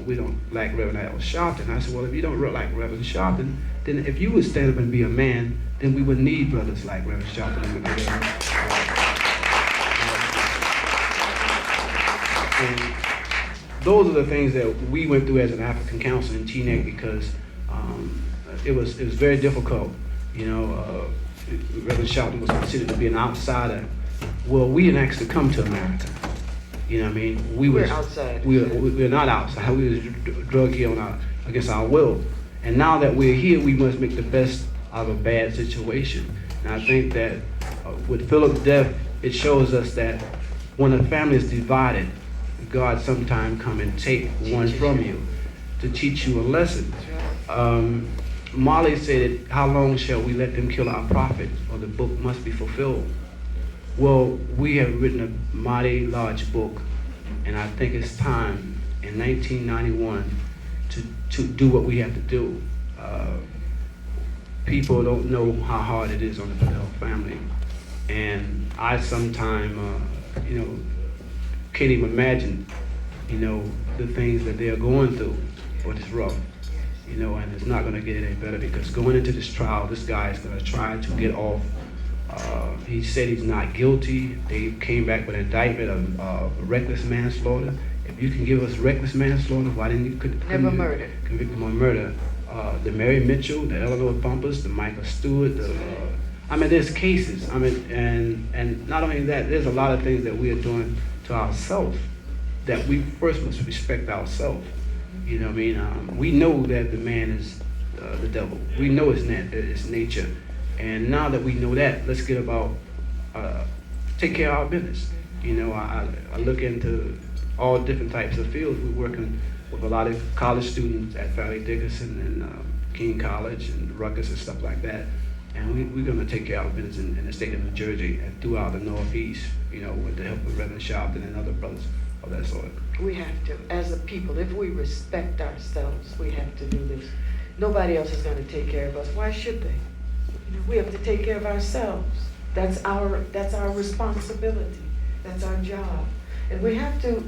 S16: we don't like Reverend Al Sharpton. I said, well, if you don't like Reverend Sharpton, then if you would stand up and be a man, then we would need brothers like Reverend Sharpton. And those are the things that we went through as an African council in Teaneck, because it was very difficult. Reverend Sharpton was considered to be an outsider. Well, we didn't actually come to America. You know what I mean?
S9: We're outside.
S16: We're not outside. We was drug here against our will. And now that we're here, we must make the best out of a bad situation. And I think that with Philip's death, it shows us that when a family is divided, God sometimes come and take one from you to teach you a lesson. Molly said, how long shall we let them kill our prophet, or the book must be fulfilled? Well, we have written a mighty large book, and I think it's time in 1991 to do what we have to do. People don't know how hard it is on the Fidel family, and I sometimes, can't even imagine, the things that they're going through, but it's rough, and it's not going to get any better, because going into this trial, this guy is going to try to get off. He said he's not guilty. They came back with an indictment of reckless manslaughter. If you can give us reckless manslaughter, why didn't you convict him of murder? The Mary Mitchell, the Eleanor Bumpers, the Michael Stewart, there's cases. And not only that, there's a lot of things that we are doing to ourselves that we first must respect ourselves. You know what I mean? We know that the man is the devil. We know it's nature. And now that we know that, let's get about take care of our business. I look into all different types of fields. We're working with a lot of college students at Valley Dickinson and King College and Rutgers and stuff like that. And we're going to take care of our business in the state of New Jersey and throughout the Northeast, with the help of Reverend Sharpton and other brothers of that sort.
S9: We have to, as a people, if we respect ourselves, we have to do this. Nobody else is going to take care of us. Why should they? We have to take care of ourselves. That's our responsibility. That's our job. And we have to,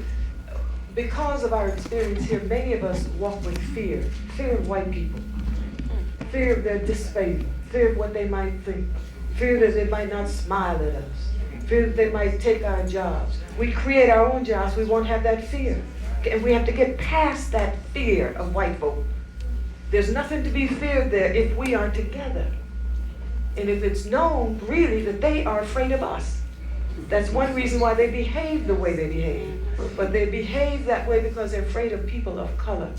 S9: because of our experience here, many of us walk with fear. Fear of white people. Fear of their disfavor. Fear of what they might think. Fear that they might not smile at us. Fear that they might take our jobs. We create our own jobs. We won't have that fear. And we have to get past that fear of white folk. There's nothing to be feared there if we are together. And if it's known, really, that they are afraid of us. That's one reason why they behave the way they behave. But they behave that way because they're afraid of people of color.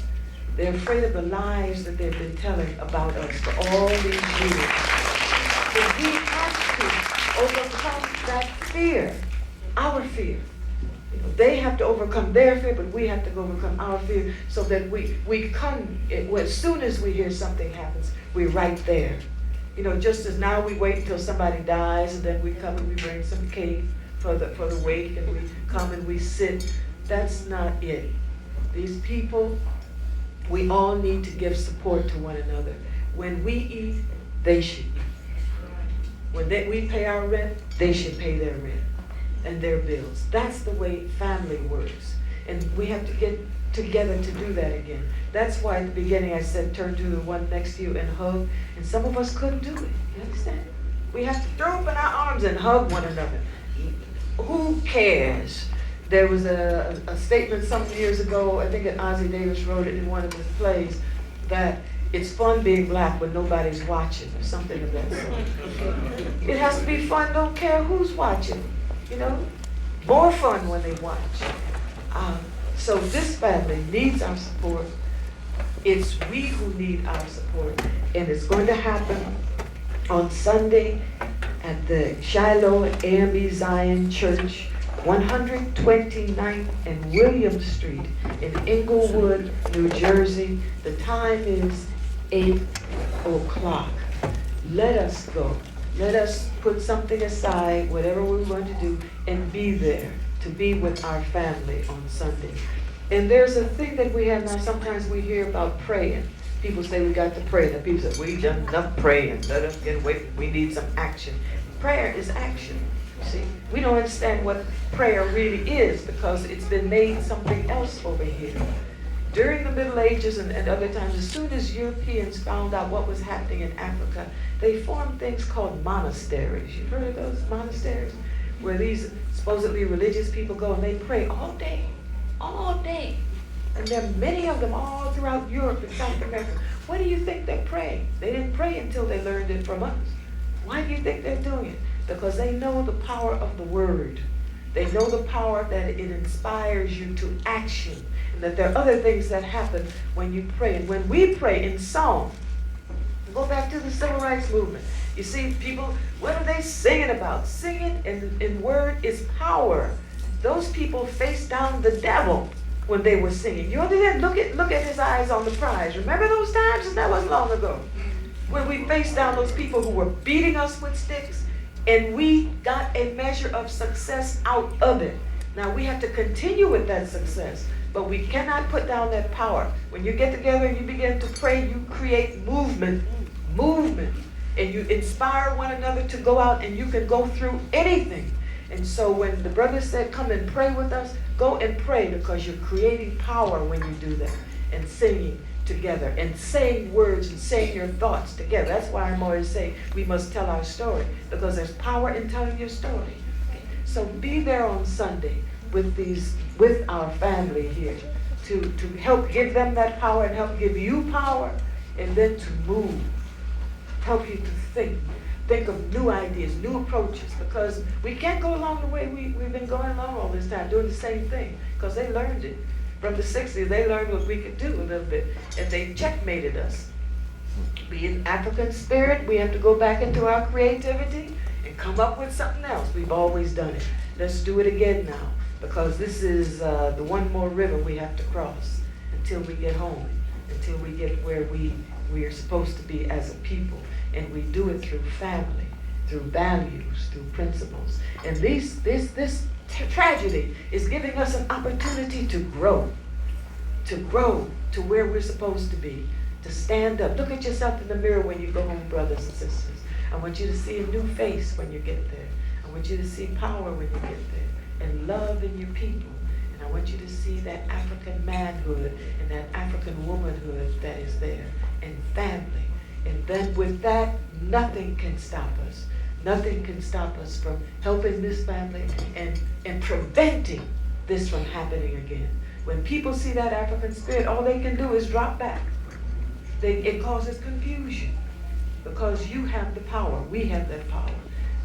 S9: They're afraid of the lies that they've been telling about us for all these years. But we have to overcome that fear, our fear. They have to overcome their fear, but we have to overcome our fear, so that we come, as soon as we hear something happens, we're right there. Just as now we wait until somebody dies, and then we come and we bring some cake for the wake, and we come and we sit. That's not it. These people, we all need to give support to one another. When we eat, they should eat. When we pay our rent, they should pay their rent and their bills. That's the way family works. And we have to get together to do that again. That's why at the beginning I said, turn to the one next to you and hug. And some of us couldn't do it. You understand? We have to throw open our arms and hug one another. Who cares? There was a statement some years ago, I think that Ossie Davis wrote it in one of his plays, that it's fun being black when nobody's watching, or something of that sort. It has to be fun, don't care who's watching. More fun when they watch. So this family needs our support. It's we who need our support. And it's going to happen on Sunday at the Shiloh and AME Zion Church, 129th and William Street in Inglewood, New Jersey. The time is 8 o'clock. Let us go. Let us put something aside, whatever we're going to do, and be there to be with our family on Sunday. And there's a thing that we have now, sometimes we hear about praying. People say we got to pray, and people say, we done enough praying, let us get away, we need some action. Prayer is action, see? We don't understand what prayer really is because it's been made something else over here. During the Middle Ages and other times, as soon as Europeans found out what was happening in Africa, they formed things called monasteries. You've heard of those monasteries? Where these supposedly religious people go and they pray all day. And there are many of them all throughout Europe and South America. What do you think they're praying? They didn't pray until they learned it from us. Why do you think they're doing it? Because they know the power of the word. They know the power that it inspires you to action. And that there are other things that happen when you pray. And when we pray in song, go back to the Civil Rights Movement. You see, people, what are they singing about? Singing in word is power. Those people faced down the devil when they were singing. You understand? Look at his eyes on the prize. Remember those times? That wasn't long ago. When we faced down those people who were beating us with sticks, and we got a measure of success out of it. Now we have to continue with that success, but we cannot put down that power. When you get together and you begin to pray, you create movement, and you inspire one another to go out, and you can go through anything. And so when the brother said, come and pray with us, go and pray, because you're creating power when you do that, and singing together, and saying words and saying your thoughts together. That's why I'm always saying we must tell our story, because there's power in telling your story. So be there on Sunday with our family here to help give them that power and help give you power, and then to move, help you to think of new ideas, new approaches, because we can't go along the way we've been going along all this time, doing the same thing, because they learned it. From the 60s, they learned what we could do a little bit, and they checkmated us. Being African spirit, we have to go back into our creativity and come up with something else. We've always done it. Let's do it again now, because this is the one more river we have to cross until we get home, until we get where we are supposed to be as a people. And we do it through family, through values, through principles. And this tragedy is giving us an opportunity to grow to where we're supposed to be, to stand up. Look at yourself in the mirror when you go home, brothers and sisters. I want you to see a new face when you get there. I want you to see power when you get there, and love in your people. And I want you to see that African manhood and that African womanhood that is there, and family. And then with that, nothing can stop us. Nothing can stop us from helping this family and preventing this from happening again. When people see that African spirit, all they can do is drop back. It causes confusion, because you have the power. We have that power.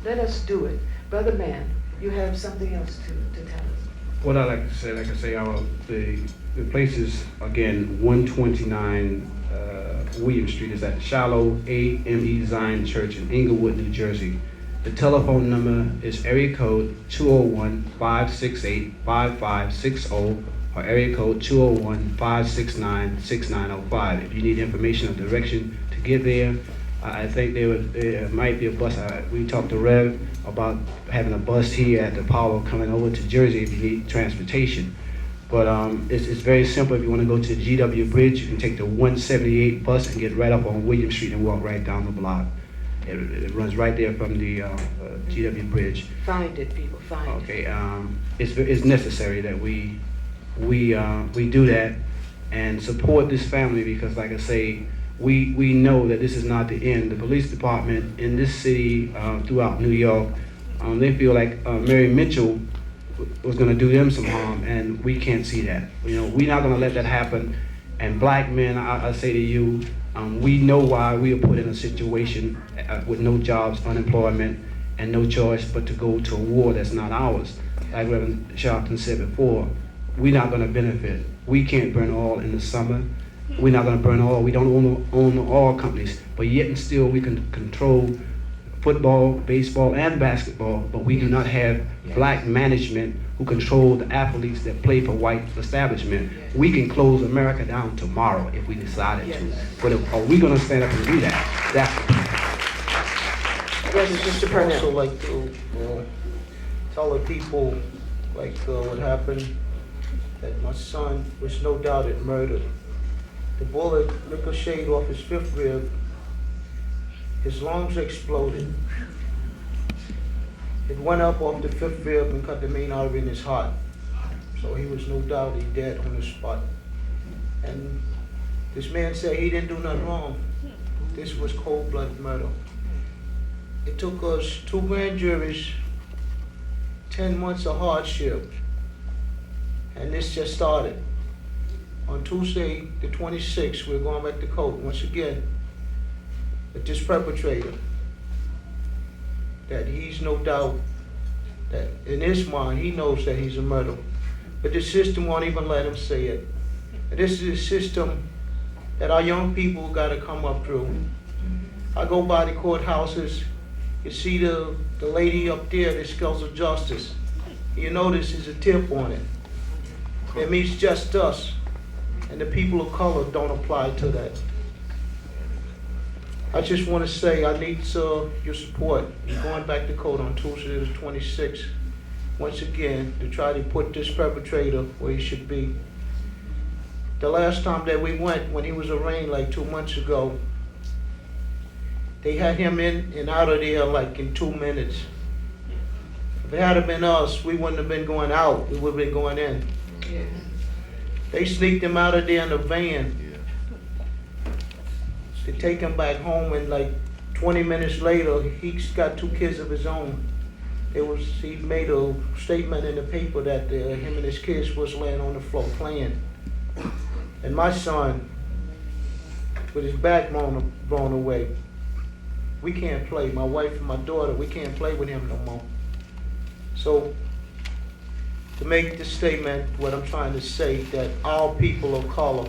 S9: Let us do it. Brother Man, you have something else to tell us.
S16: What I like to say, the place is, again, 129 William Street is at the Shiloh AME Zion Church in Englewood, New Jersey. The telephone number is area code 201-568-5560 or area code 201-569-6905. If you need information or direction to get there, I think there might be a bus. We talked to Rev about having a bus here at the Apollo coming over to Jersey if you need transportation. But it's very simple. If you want to go to the GW Bridge, you can take the 178 bus and get right up on William Street and walk right down the block. It runs right there from the GW Bridge.
S9: Find it, people, find it.
S16: Okay, it's necessary that we do that and support this family, because, like I say, we know that this is not the end. The police department in this city, throughout New York, they feel like Mary Mitchell was going to do them some harm, and we can't see that. We're not going to let that happen. And black men, I say to you, we know why we are put in a situation with no jobs, unemployment, and no choice but to go to a war that's not ours. Like Reverend Sharpton said before, we're not going to benefit. We can't burn oil in the summer. We're not going to burn oil. We don't own the oil companies, but yet and still we can control football, baseball, and basketball, but we do not have black management who control the athletes that play for white establishment. We can close America down tomorrow if we decided to. But are we going to stand up and do that?
S13: Mr. Purnell. Also like to tell the people what happened that my son was no doubted murdered. The bullet ricocheted off his 5th rib. His lungs exploded. It went up off the 5th rib and cut the main artery in his heart. So he was no doubt dead on the spot. And this man said he didn't do nothing wrong. This was cold-blooded murder. It took us 2 grand juries, 10 months of hardship, and this just started. On Tuesday, the 26th, we're going back to court once again with this perpetrator. That he's no doubt that in his mind, he knows that he's a murderer. But the system won't even let him say it. And this is a system that our young people gotta come up through. I go by the courthouses, you see the lady up there, the scales of justice. You notice there's a tip on it. It means just us. And the people of color don't apply to that. I just want to say I need your support. We're going back to court on Tuesday the 26th, once again, to try to put this perpetrator where he should be. The last time that we went, when he was arraigned like 2 months ago, they had him in and out of there like in 2 minutes. If it had been us, we wouldn't have been going out, we would have been going in. Yeah. They sneaked him out of there in a van. They take him back home, and like 20 minutes later, he's got 2 kids of his own. He made a statement in the paper that him and his kids was laying on the floor playing. And my son, with his back blown away, we can't play. My wife and my daughter, we can't play with him no more. So, to make this statement, what I'm trying to say, that all people of color,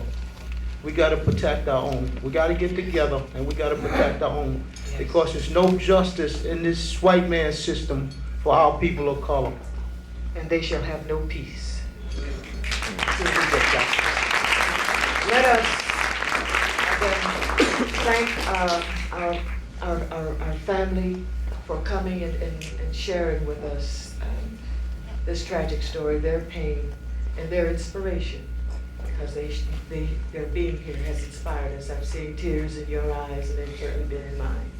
S13: we got to protect our own. We got to get together and we got to protect our own. Because there's no justice in this white man's system for our people of color.
S9: And they shall have no peace. Let us again thank our family for coming and sharing with us this tragic story, their pain and their inspiration. Because their being here has inspired us. I'm seeing tears in your eyes, and they've certainly been in mine.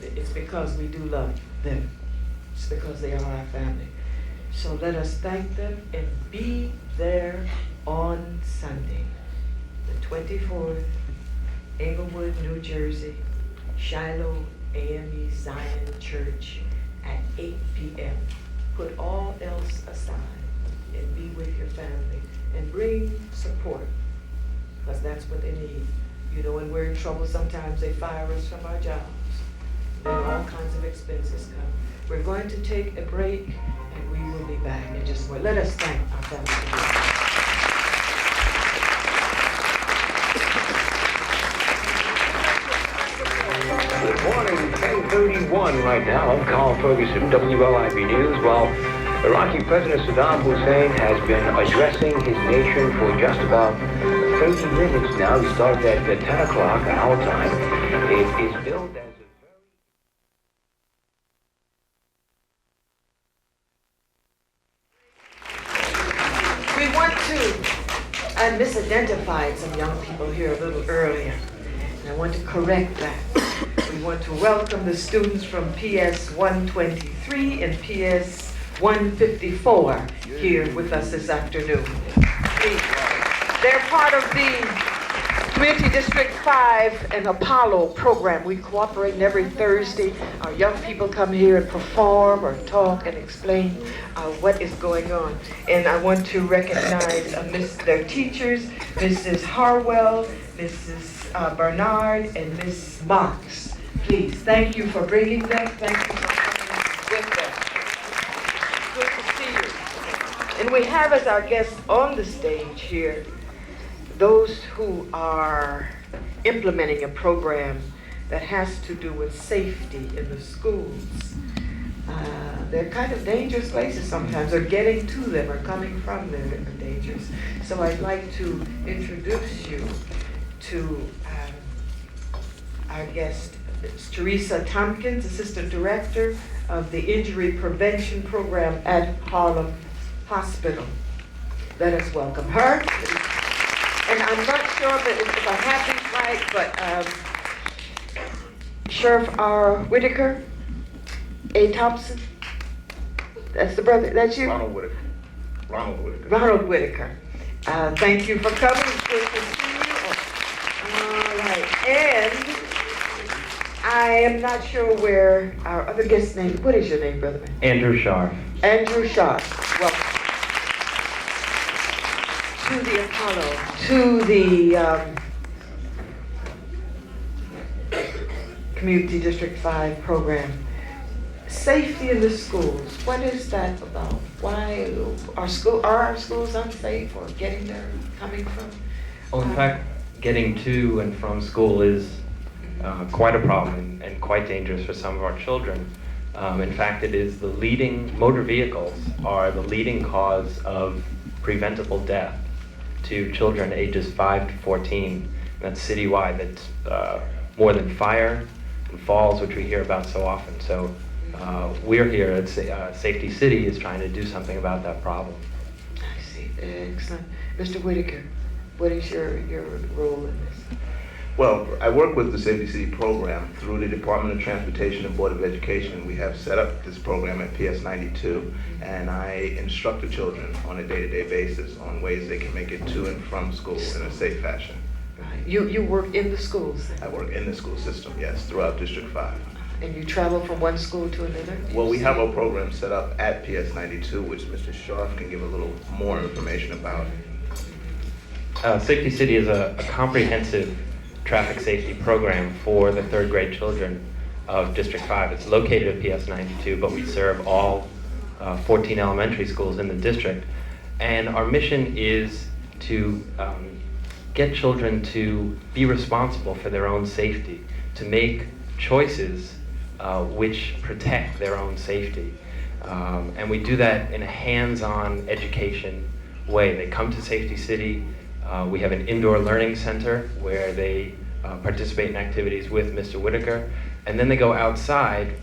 S9: It's because we do love them. It's because they are our family. So let us thank them and be there on Sunday, the 24th, Englewood, New Jersey, Shiloh AME Zion Church at 8 p.m. Put all else aside and be with your family. And bring support, because that's what they need. You know, when we're in trouble, sometimes they fire us from our jobs. Then all kinds of expenses come. We're going to take a break, and we will be back in just a moment. Let us thank our family.
S17: Good morning, 10:31 right now. I'm Carl Ferguson, WLIB News. Well, Iraqi President Saddam Hussein has been addressing his nation for just about 30 minutes now. He started at 10 o'clock our time. It is billed as
S9: We want to, I misidentified some young people here a little earlier, and I want to correct that. We want to welcome the students from PS 123 and PS 154 here with us this afternoon. They're part of the Community District 5 and Apollo program. We cooperate every Thursday. Our young people come here and perform or talk and explain what is going on. And I want to recognize their teachers, Mrs. Harwell, Mrs. Bernard, and Ms. Marks. Please, thank you for bringing them. Thank you for coming with them. Good to see you. And we have as our guests on the stage here those who are implementing a program that has to do with safety in the schools. They're kind of dangerous places sometimes, or getting to them or coming from them are dangerous. So I'd like to introduce you to our guest, Teresa Tompkins, Assistant Director of the Injury Prevention Program at Harlem Hospital. Let us welcome her. And I'm not sure if I have these right, but Sheriff R. Whitaker, A. Thompson, that's the brother, that's you?
S18: Ronald Whitaker.
S9: Ronald Whitaker. Thank you for coming. It's good to see you. All right. And I am not sure where our other guest's name. What is your name, brother?
S19: Andrew Scharf.
S9: Andrew Scharf. Welcome to the Apollo, to the Community District 5 program. Safety in the schools, what is that about? Why are our schools unsafe, or getting there, coming from?
S19: Well, in fact, getting to and from school is quite a problem and quite dangerous for some of our children. In fact, it is motor vehicles are the leading cause of preventable death to children ages 5 to 14. That's citywide. That's more than fire and falls, which we hear about so often. So we're here at Safety City is trying to do something about that problem.
S9: I see. Excellent. Mr. Whitaker, what is your role in this?
S18: Well, I work with the Safety City program through the Department of Transportation and Board of Education. We have set up this program at PS 92, and I instruct the children on a day-to-day basis on ways they can make it to and from school in a safe fashion.
S9: Right. You work in the schools?
S18: I work in the school system, yes, throughout District 5.
S9: And you travel from one school to another?
S18: Well, we have a program set up at PS 92, which Mr. Scharf can give a little more information about.
S19: Safety City is a comprehensive traffic safety program for the third grade children of District 5. It's located at PS 92, but we serve all 14 elementary schools in the district. And our mission is to get children to be responsible for their own safety, to make choices which protect their own safety. And we do that in a hands-on education way. They come to Safety City. We have an indoor learning center where they participate in activities with Mr. Whitaker. And then they go outside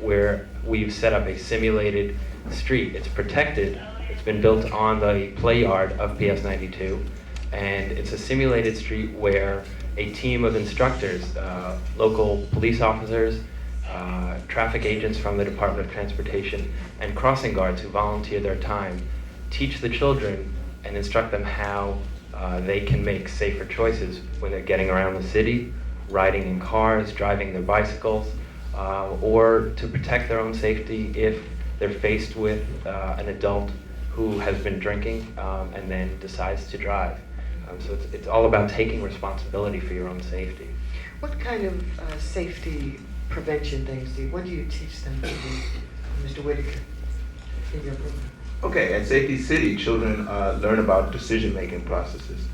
S19: where we've set up a simulated street. It's protected. It's been built on the play yard of PS 92. And it's a simulated street where a team of instructors, local police officers, traffic agents from the Department of Transportation, and crossing guards who volunteer their time, teach the children and instruct them how they can make safer choices when they're getting around the city, riding in cars, driving their bicycles, or to protect their own safety if they're faced with an adult who has been drinking and then decides to drive. So it's all about taking responsibility for your own safety.
S9: What kind of safety prevention things what do you teach them to do, Mr. Whitaker, in your program?
S18: Okay, at Safety City, children learn about decision-making processes.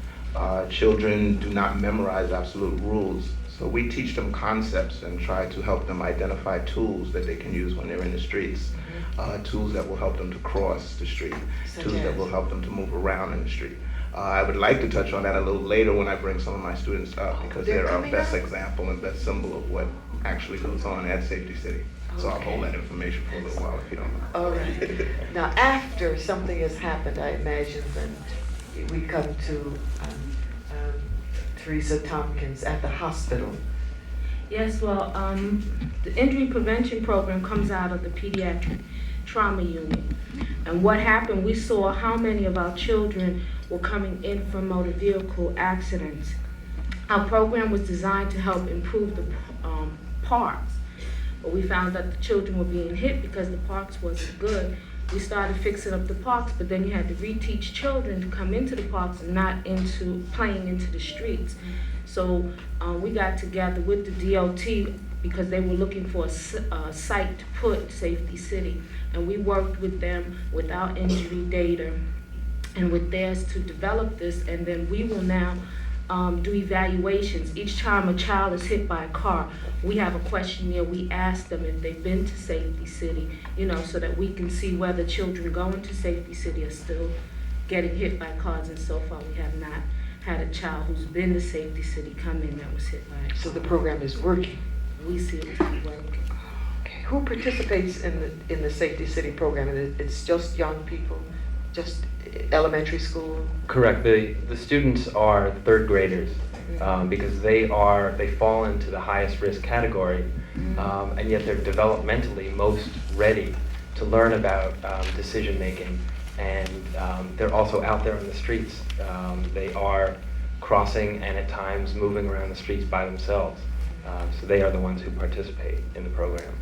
S18: Children do not memorize absolute rules, so we teach them concepts and try to help them identify tools that they can use when they're in the streets, tools that will help them to cross the street, tools that will help them to move around in the street. I would like to touch on that a little later when I bring some of my students up, because they're our best example and best symbol of what actually goes on at Safety City. So I'll hold that information for a little while if you don't mind.
S9: All right. Now, after something has happened, I imagine then we come to Teresa Tompkins at the hospital.
S20: Yes, well, the injury prevention program comes out of the pediatric trauma unit. And what happened, we saw how many of our children were coming in from motor vehicle accidents. Our program was designed to help improve the parks. But we found that the children were being hit because the parks wasn't good. We started fixing up the parks, but then you had to reteach children to come into the parks and not into playing into the streets. So we got together with the DOT because they were looking for a site to put Safety City. And we worked with them with our injury data and with theirs to develop this, and then we will now do evaluations. Each time a child is hit by a car, we have a questionnaire. We ask them if they've been to Safety City, so that we can see whether children going to Safety City are still getting hit by cars. And so far, we have not had a child who's been to Safety City come in that was hit by a car.
S9: So the program is working.
S20: We see it to be working.
S9: Okay. Who participates in the Safety City program? It's just young people? just elementary school?
S19: Correct. The students are third graders because they fall into the highest risk category, and yet they're developmentally most ready to learn about decision making, and they're also out there on the streets. They are crossing and at times moving around the streets by themselves. So they are the ones who participate in the program.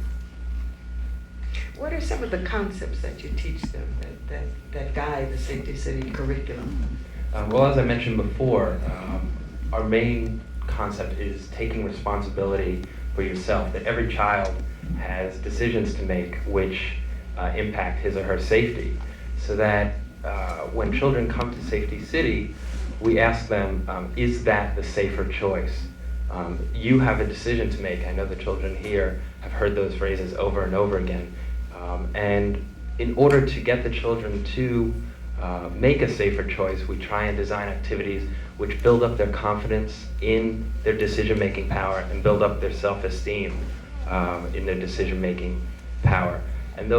S9: What are some of the concepts that you teach them that guide the Safety City curriculum?
S19: Well, as I mentioned before, our main concept is taking responsibility for yourself, that every child has decisions to make which impact his or her safety, so that when children come to Safety City, we ask them, is that the safer choice? You have a decision to make. I know the children here have heard those phrases over and over again. And in order to get the children to make a safer choice, we try and design activities which build up their confidence in their decision-making power and build up their self-esteem in their decision-making power. And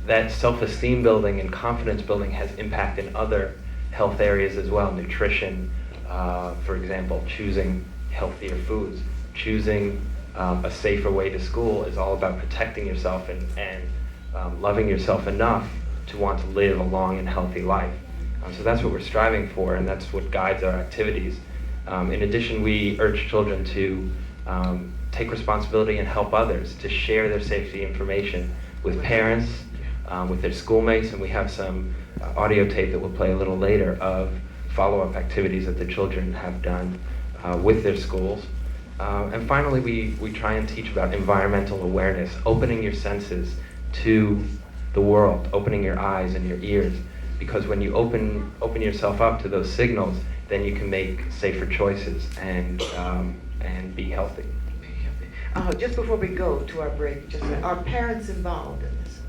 S19: that self-esteem building and confidence building has impact in other health areas as well. Nutrition, for example, choosing healthier foods, choosing a safer way to school is all about protecting yourself and loving yourself enough to want to live a long and healthy life. So that's what we're striving for, and that's what guides our activities. In addition, we urge children to take responsibility and help others, to share their safety information with parents, with their schoolmates, and we have some audio tape that we'll play a little later of follow-up activities that the children have done with their schools. And finally, we try and teach about environmental awareness, opening your senses to the world, opening your eyes and your ears, because when you open yourself up to those signals, then you can make safer choices and be healthy.
S9: Just before we go to our break, are parents involved in this?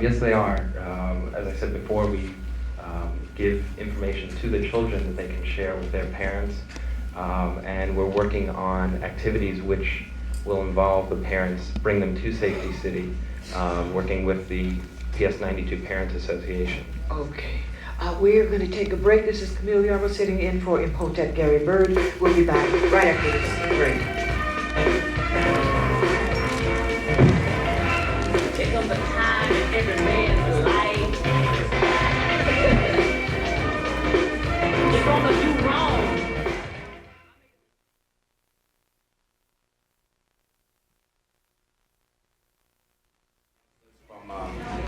S19: Yes, they are. As I said before, we give information to the children that they can share with their parents, and we're working on activities which will involve the parents, bring them to Safety City, working with the PS92 Parents Association.
S9: Okay. We're going to take a break. This is Camille Yarbo sitting in for Imhotep Gary Bird. We'll be back right after this break.
S20: Take up a time in every man's life. You're gonna do wrong.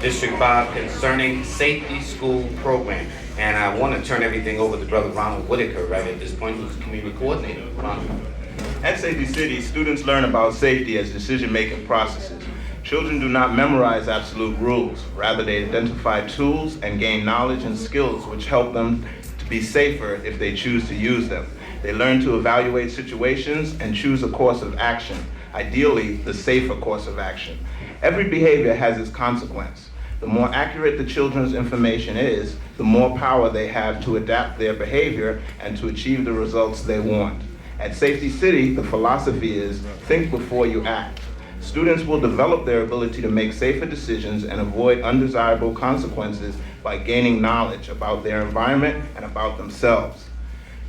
S21: District 5 concerning safety school program. And I want to turn everything over to Brother Ronald Whitaker right at this point, who's the community coordinator. Ronald.
S18: At Safety City, students learn about safety as decision-making processes. Children do not memorize absolute rules. Rather, they identify tools and gain knowledge and skills which help them to be safer if they choose to use them. They learn to evaluate situations and choose a course of action, ideally the safer course of action. Every behavior has its consequence. The more accurate the children's information is, the more power they have to adapt their behavior and to achieve the results they want. At Safety City, the philosophy is think before you act. Students will develop their ability to make safer decisions and avoid undesirable consequences by gaining knowledge about their environment and about themselves.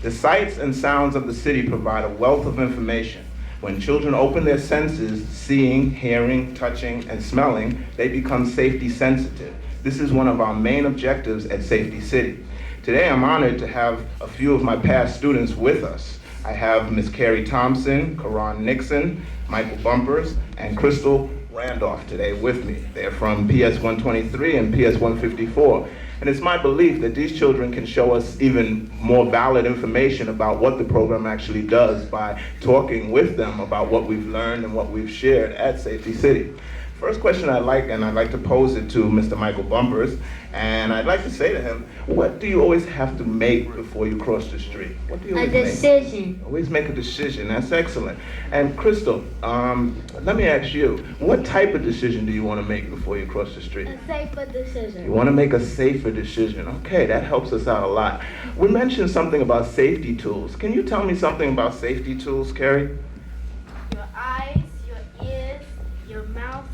S18: The sights and sounds of the city provide a wealth of information. When children open their senses, seeing, hearing, touching, and smelling, they become safety sensitive. This is one of our main objectives at Safety City. Today I'm honored to have a few of my past students with us. I have Ms. Carrie Thompson, Karan Nixon, Michael Bumpers, and Crystal Randolph today with me. They're from PS 123 and PS 154. And it's my belief that these children can show us even more valid information about what the program actually does by talking with them about what we've learned and what we've shared at Safety City. First question I'd like to pose it to Mr. Michael Bumpers, and I'd like to say to him, what do you always have to make before you cross the street? What do you always make?
S22: decision.
S18: Always make a decision. That's excellent. And Crystal, let me ask you, what type of decision do you want to make before you cross the street?
S22: A safer decision.
S18: You want to make a safer decision. Okay, that helps us out a lot. We mentioned something about safety tools. Can you tell me something about safety tools, Carrie?
S22: Your eyes, your ears, your mouth,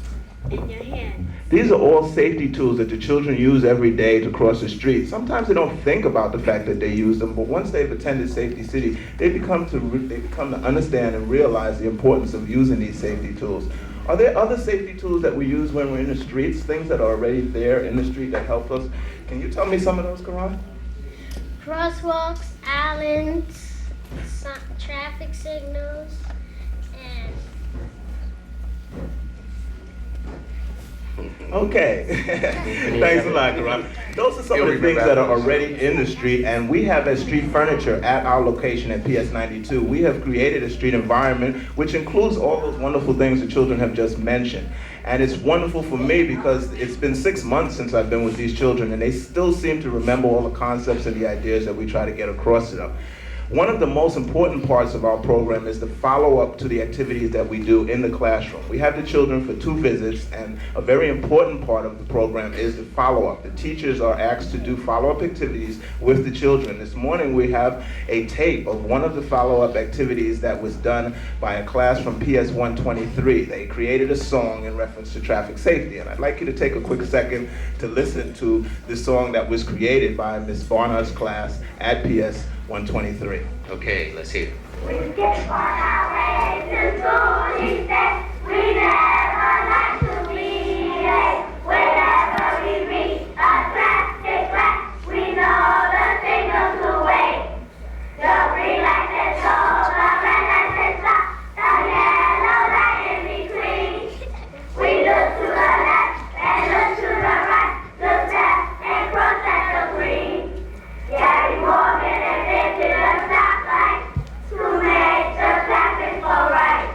S7: in your hand.
S18: These are all safety tools that the children use every day to cross the street. Sometimes they don't think about the fact that they use them, but once they've attended Safety City, they become to understand and realize the importance of using these safety tools. Are there other safety tools that we use when we're in the streets, things that are already there in the street that help us? Can you tell me some of those, Karan?
S7: Crosswalks, islands, traffic signals, and
S18: Okay. Thanks a lot, Karan. Those are some of the things that are already in the street, and we have as street furniture at our location at PS 92. We have created a street environment which includes all those wonderful things the children have just mentioned. And it's wonderful for me because it's been 6 months since I've been with these children, and they still seem to remember all the concepts and the ideas that we try to get across to them. One of the most important parts of our program is the follow-up to the activities that we do in the classroom. We have the children for 2 visits, and a very important part of the program is the follow-up. The teachers are asked to do follow-up activities with the children. This morning we have a tape of one of the follow-up activities that was done by a class from PS 123. They created a song in reference to traffic safety, and I'd like you to take a quick second to listen to the song that was created by Ms. Barnard's class at PS 123.
S21: Okay, let's hear it.
S7: we skip on our way to school. He said we never like to be late. Whenever we reach a traffic light, we know the signal to wait. The green light is go, the red light is stop, the yellow light in between. We look to the left and look to the right, look left and cross at the green. Gary Morgan invented a stoplight to make the traffic go right.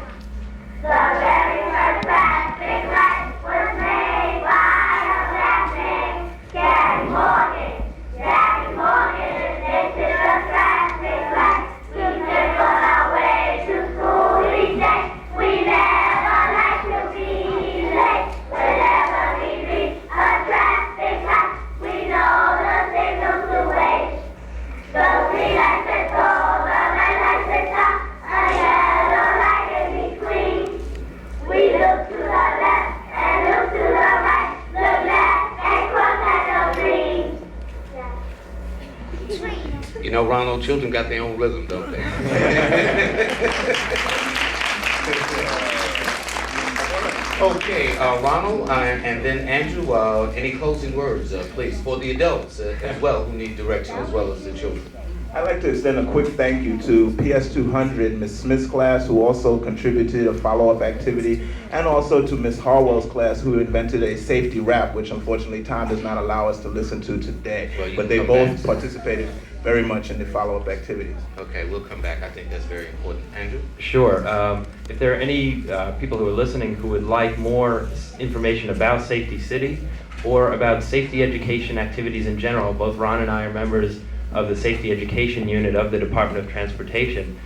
S7: The very first traffic light was made by a black man, Gary Morgan. Gary Morgan invented the traffic light. We take on our way to school each day. We never like to be late. Whenever we reach a traffic light, we know the signal to wait. The green light says go, the red light says stop, a yellow light in between. We look to the left and look to the right, look left and cross at the green.
S21: You know, Ronald, children got their own rhythm, don't they? Okay, Ronald, and then Andrew, any closing words, please, for the adults as well who need direction as well as the children?
S18: I'd like to extend a quick thank you to PS 200, Ms. Smith's class, who also contributed a follow-up activity, and also to Ms. Harwell's class, who invented a safety rap, which unfortunately time does not allow us to listen to today.
S21: Well,
S18: but they both participated very much in the follow-up activities.
S21: Okay, we'll come back. I think that's very important. Andrew?
S19: Sure. If there are any people who are listening who would like more information about Safety City or about safety education activities in general, both Ron and I are members of the Safety Education Unit of the Department of Transportation.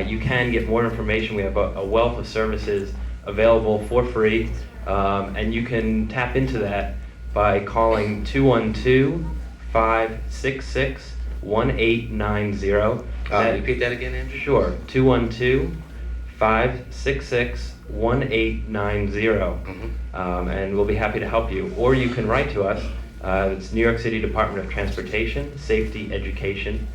S19: You can get more information. We have a wealth of services available for free, and you can tap into that by calling 212-566-1890.
S21: Repeat that again, Andrew?
S19: Sure, 212-566-1890. And we'll be happy to help you. Or you can write to us. It's New York City Department of Transportation, Safety Education,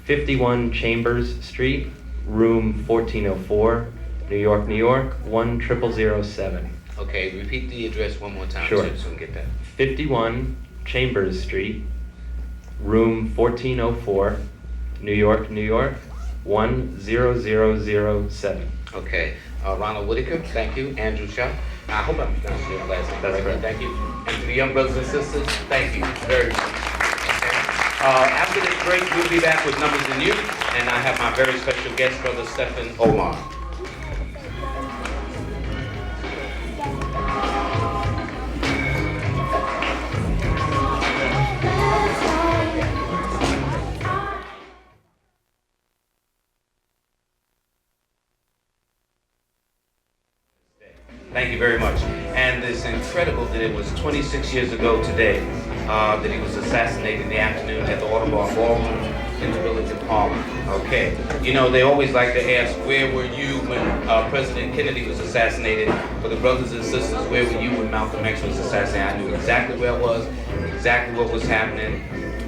S19: 51 Chambers Street, room 1404, New York, New York, 10007.
S21: Okay, repeat the address one more time.
S19: Sure.
S21: So we can get that.
S19: 51 Chambers Street, room 1404, New York, New York, 10007.
S21: Okay, Ronald Whitaker, thank you. Andrew Shaw, I hope I'm pronouncing your last name correctly. Thank you. And to the young brothers and sisters, thank you very much. Okay. After this break, we'll be back with Numbers and Youth, and I have my very special guest, Brother Stephen Omar. Thank you very much. And it's incredible that it was 26 years ago today that he was assassinated in the afternoon at the Audubon Ballroom. Village of Harlem. Okay. You know, they always like to ask, where were you when President Kennedy was assassinated? For the brothers and sisters, where were you when Malcolm X was assassinated? I knew exactly where I was, exactly what was happening,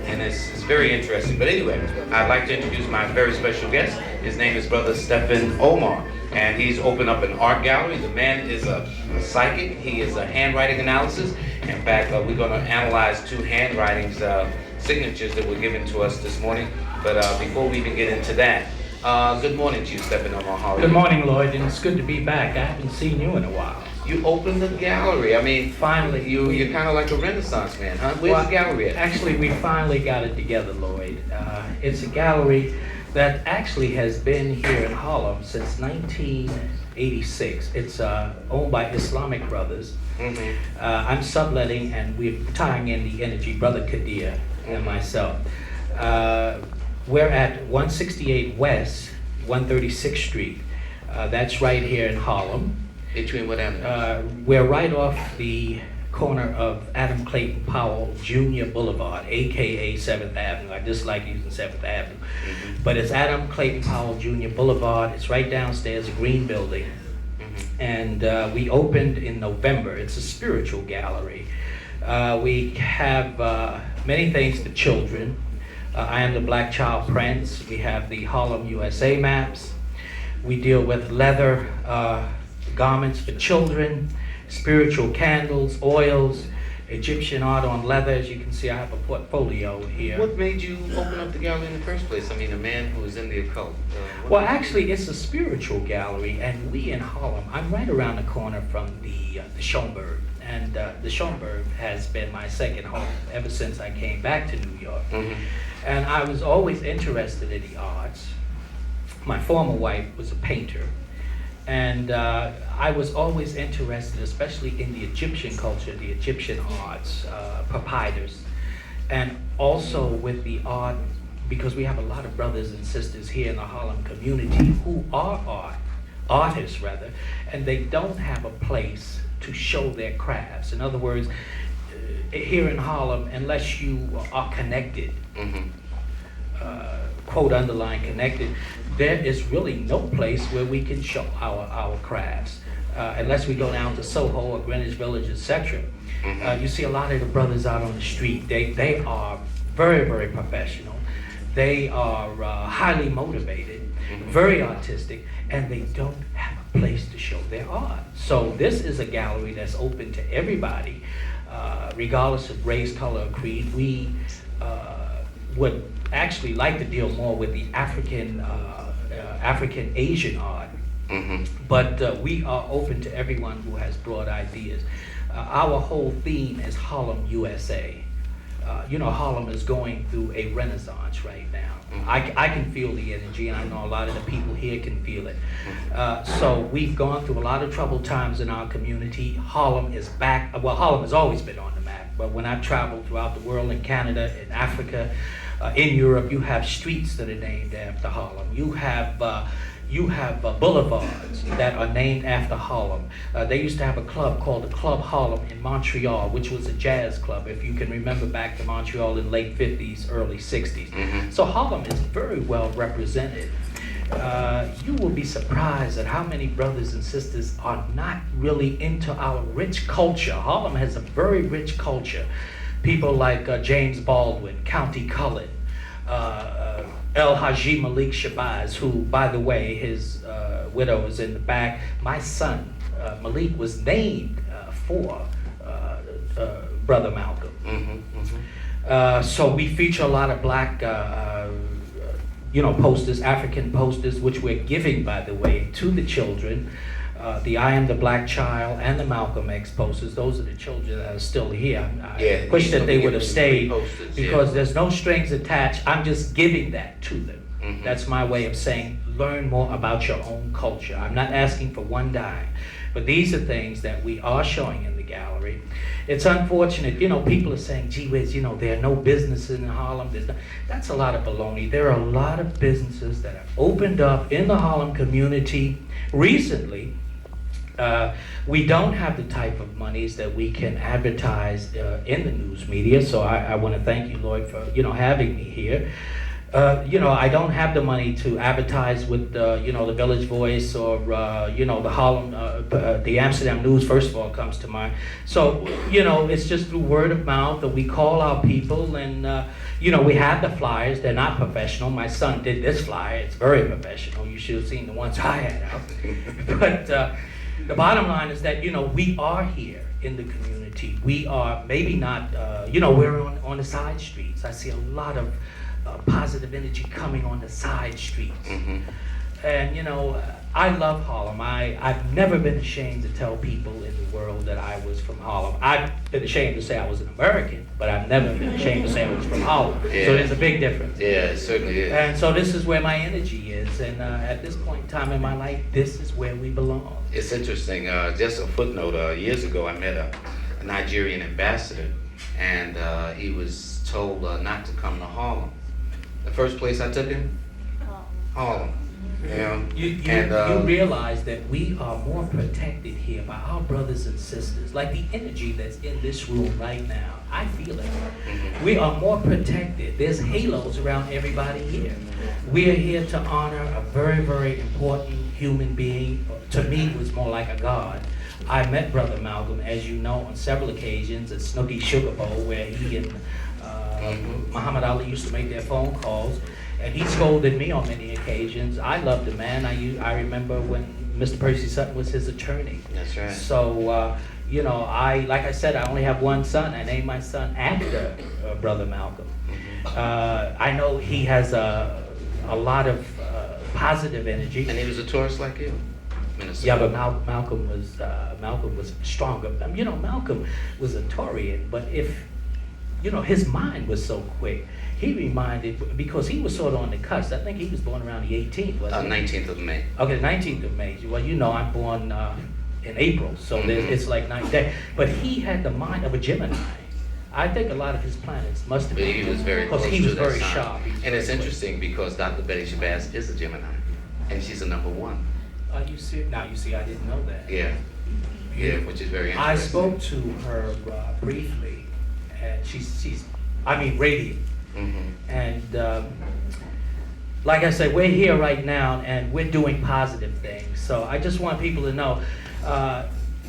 S21: and it's very interesting. But anyway, I'd like to introduce my very special guest. His name is Brother Stephen Omar, and he's opened up an art gallery. The man is a psychic. He is a handwriting analysis. In fact, we're going to analyze two handwritings, signatures that were given to us this morning. But before we even get into that, good morning to you, Stephen Omar. How are you?
S5: Good morning, Lloyd, and it's good to be back. I haven't seen you in a while.
S21: You opened the gallery. I mean, finally, you're kind of like a Renaissance man, huh? Where's the gallery at?
S5: Actually, we finally got it together, Lloyd. It's a gallery that actually has been here in Harlem since 1986. It's owned by Islamic Brothers. I'm subletting, and we're tying in the energy, Brother Kadir and myself. We're at 168 West, 136th Street. That's right here in Harlem.
S21: Between what avenues?
S5: We're right off the corner of Adam Clayton Powell Jr. Boulevard, aka 7th Avenue. I dislike using 7th Avenue. But it's Adam Clayton Powell Jr. Boulevard. It's right downstairs, a green building. And we opened in November. It's a spiritual gallery. We have many things for children. I am the Black Child Prince. We have the Harlem, USA maps. We deal with leather garments for children, spiritual candles, oils, Egyptian art on leather. As you can see, I have a portfolio here.
S21: What made you open up the gallery in the first place? I mean, a man who was in the occult.
S5: Well, actually, it's a spiritual gallery, and we in Harlem, I'm right around the corner from the Schomburg. And the Schomburg has been my second home ever since I came back to New York. And I was always interested in the arts. My former wife was a painter. And I was always interested, especially in the Egyptian culture, the Egyptian arts, papyrus, and also with the art, because we have a lot of brothers and sisters here in the Harlem community who are artists rather, and they don't have a place to show their crafts. In other words, here in Harlem, unless you are connected, quote underline connected, there is really no place where we can show our crafts, unless we go down to Soho or Greenwich Village, etc. You see a lot of the brothers out on the street. They are very, very professional. They are highly motivated, very artistic, and they don't have a place to show their art. So this is a gallery that's open to everybody, regardless of race, color, or creed. We would actually like to deal more with the African Asian art, but we are open to everyone who has broad ideas. Our whole theme is Harlem, USA. You know, Harlem is going through a renaissance right now. I can feel the energy, and I know a lot of the people here can feel it. So we've gone through a lot of troubled times in our community. Harlem is back. Well, Harlem has always been on the map, but when I've traveled throughout the world, in Canada, in Africa, in Europe, you have streets that are named after Harlem. You have boulevards that are named after Harlem. They used to have a club called the Club Harlem in Montreal, which was a jazz club, if you can remember back to Montreal in late 50s, early 60s. So Harlem is very well represented. You will be surprised at how many brothers and sisters are not really into our rich culture. Harlem has a very rich culture. People like James Baldwin, County Cullen, El Haji Malik Shabazz, who, by the way, his widow is in the back. My son, Malik, was named for Brother Malcolm. So we feature a lot of black, posters, African posters, which we're giving, by the way, to the children. The I Am the Black Child and the Malcolm X posters, those are the children that are still here. I wish that they would have stayed because there's no strings attached. I'm just giving that to them. That's my way of saying, learn more about your own culture. I'm not asking for one dime, but these are things that we are showing in the gallery. It's unfortunate, people are saying, gee whiz, there are no businesses in Harlem. That's a lot of baloney. There are a lot of businesses that have opened up in the Harlem community recently. We don't have the type of monies that we can advertise in the news media, so I want to thank you, Lloyd, for having me here. You know, I don't have the money to advertise with, you know, the Village Voice or, you know, the Harlem, the Amsterdam News, first of all, comes to mind. So, you know, it's just through word of mouth that we call our people and, you know, we have the flyers. They're not professional. My son did this flyer. It's very professional. You should have seen the ones I had out. But the bottom line is that, you know, we are here in the community. We are maybe not, you know, we're on the side streets. I see a lot of positive energy coming on the side streets. And you know, I love Harlem. I've never been ashamed to tell people in the world that I was from Harlem. I've been ashamed to say I was an American, but I've never been ashamed to say I was from Harlem.
S21: Yeah.
S5: So there's a big difference.
S21: Yeah, it certainly is.
S5: And so this is where my energy is. And at this point in time in my life, this is where we belong.
S21: It's interesting. Just a footnote. Years ago, I met a Nigerian ambassador, and he was told not to come to Harlem. The first place I took him, Harlem. Yeah.
S5: You realize that we are more protected here by our brothers and sisters. Like the energy that's in this room right now, I feel it. We are more protected. There's halos around everybody here. We are here to honor a very, very important human being. To me, was more like a god. I met Brother Malcolm, as you know, on several occasions at Snooky Sugar Bowl, where he and Muhammad Ali used to make their phone calls. And he scolded me on many occasions. I loved the man. I remember when Mr. Percy Sutton was his attorney.
S21: That's right.
S5: So, you know, like I said, I only have one son. I named my son after Brother Malcolm. I know he has a lot of positive energy.
S21: And he was a tourist like you? Minnesota.
S5: Yeah, but Malcolm was stronger. You know, Malcolm was a Taurian, but you know, his mind was so quick. He reminded, because he was sort of on the cusp. I think he was born around the 18th, wasn't he?
S21: 19th of May.
S5: Okay, 19th of May. Well, you know, I'm born in April, so it's like 9 days. But he had the mind of a Gemini. I think a lot of his planets must have been.
S21: He was very close to that
S5: because he was very
S21: sign.
S5: sharp.
S21: And it's interesting because Dr. Betty Shabazz is a Gemini, and she's a #1.
S5: You see? Now you see, I didn't know that.
S21: Yeah. Yeah, which is very interesting.
S5: I spoke to her briefly, and she's radiant. And like I said, we're here right now and we're doing positive things. So I just want people to know,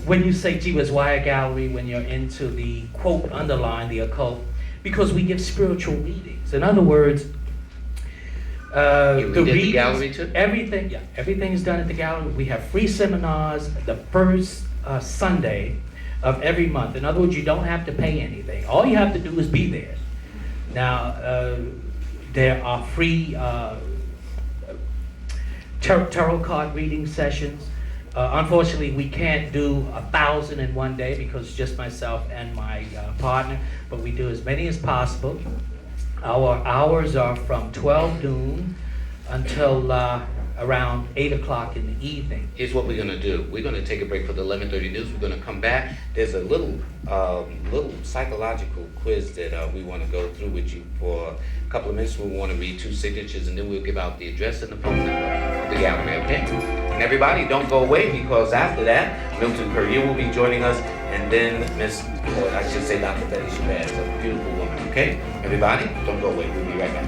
S5: when you say, gee whiz, why a gallery when you're into the, quote, underline the occult? Because we give spiritual readings. In other words, the readings,
S21: gallery too?
S5: Everything is done at the gallery. We have free seminars the first Sunday of every month. In other words, you don't have to pay anything. All you have to do is be there. Now, there are free tarot card reading sessions. Unfortunately, we can't do 1,000 in one day because it's just myself and my partner, but we do as many as possible. Our hours are from 12 noon until around 8 o'clock in the evening.
S21: Here's what we're gonna do. We're gonna take a break for the 11:30 news. We're gonna come back. There's a little psychological quiz that we wanna go through with you for a couple of minutes. We wanna read 2 signatures and then we'll give out the address and the phone number of the gallery, okay? And everybody, don't go away because after that, Milton Puryear will be joining us and then Dr. Betty Shabazz, a beautiful woman, okay? Everybody, don't go away. We'll be right back.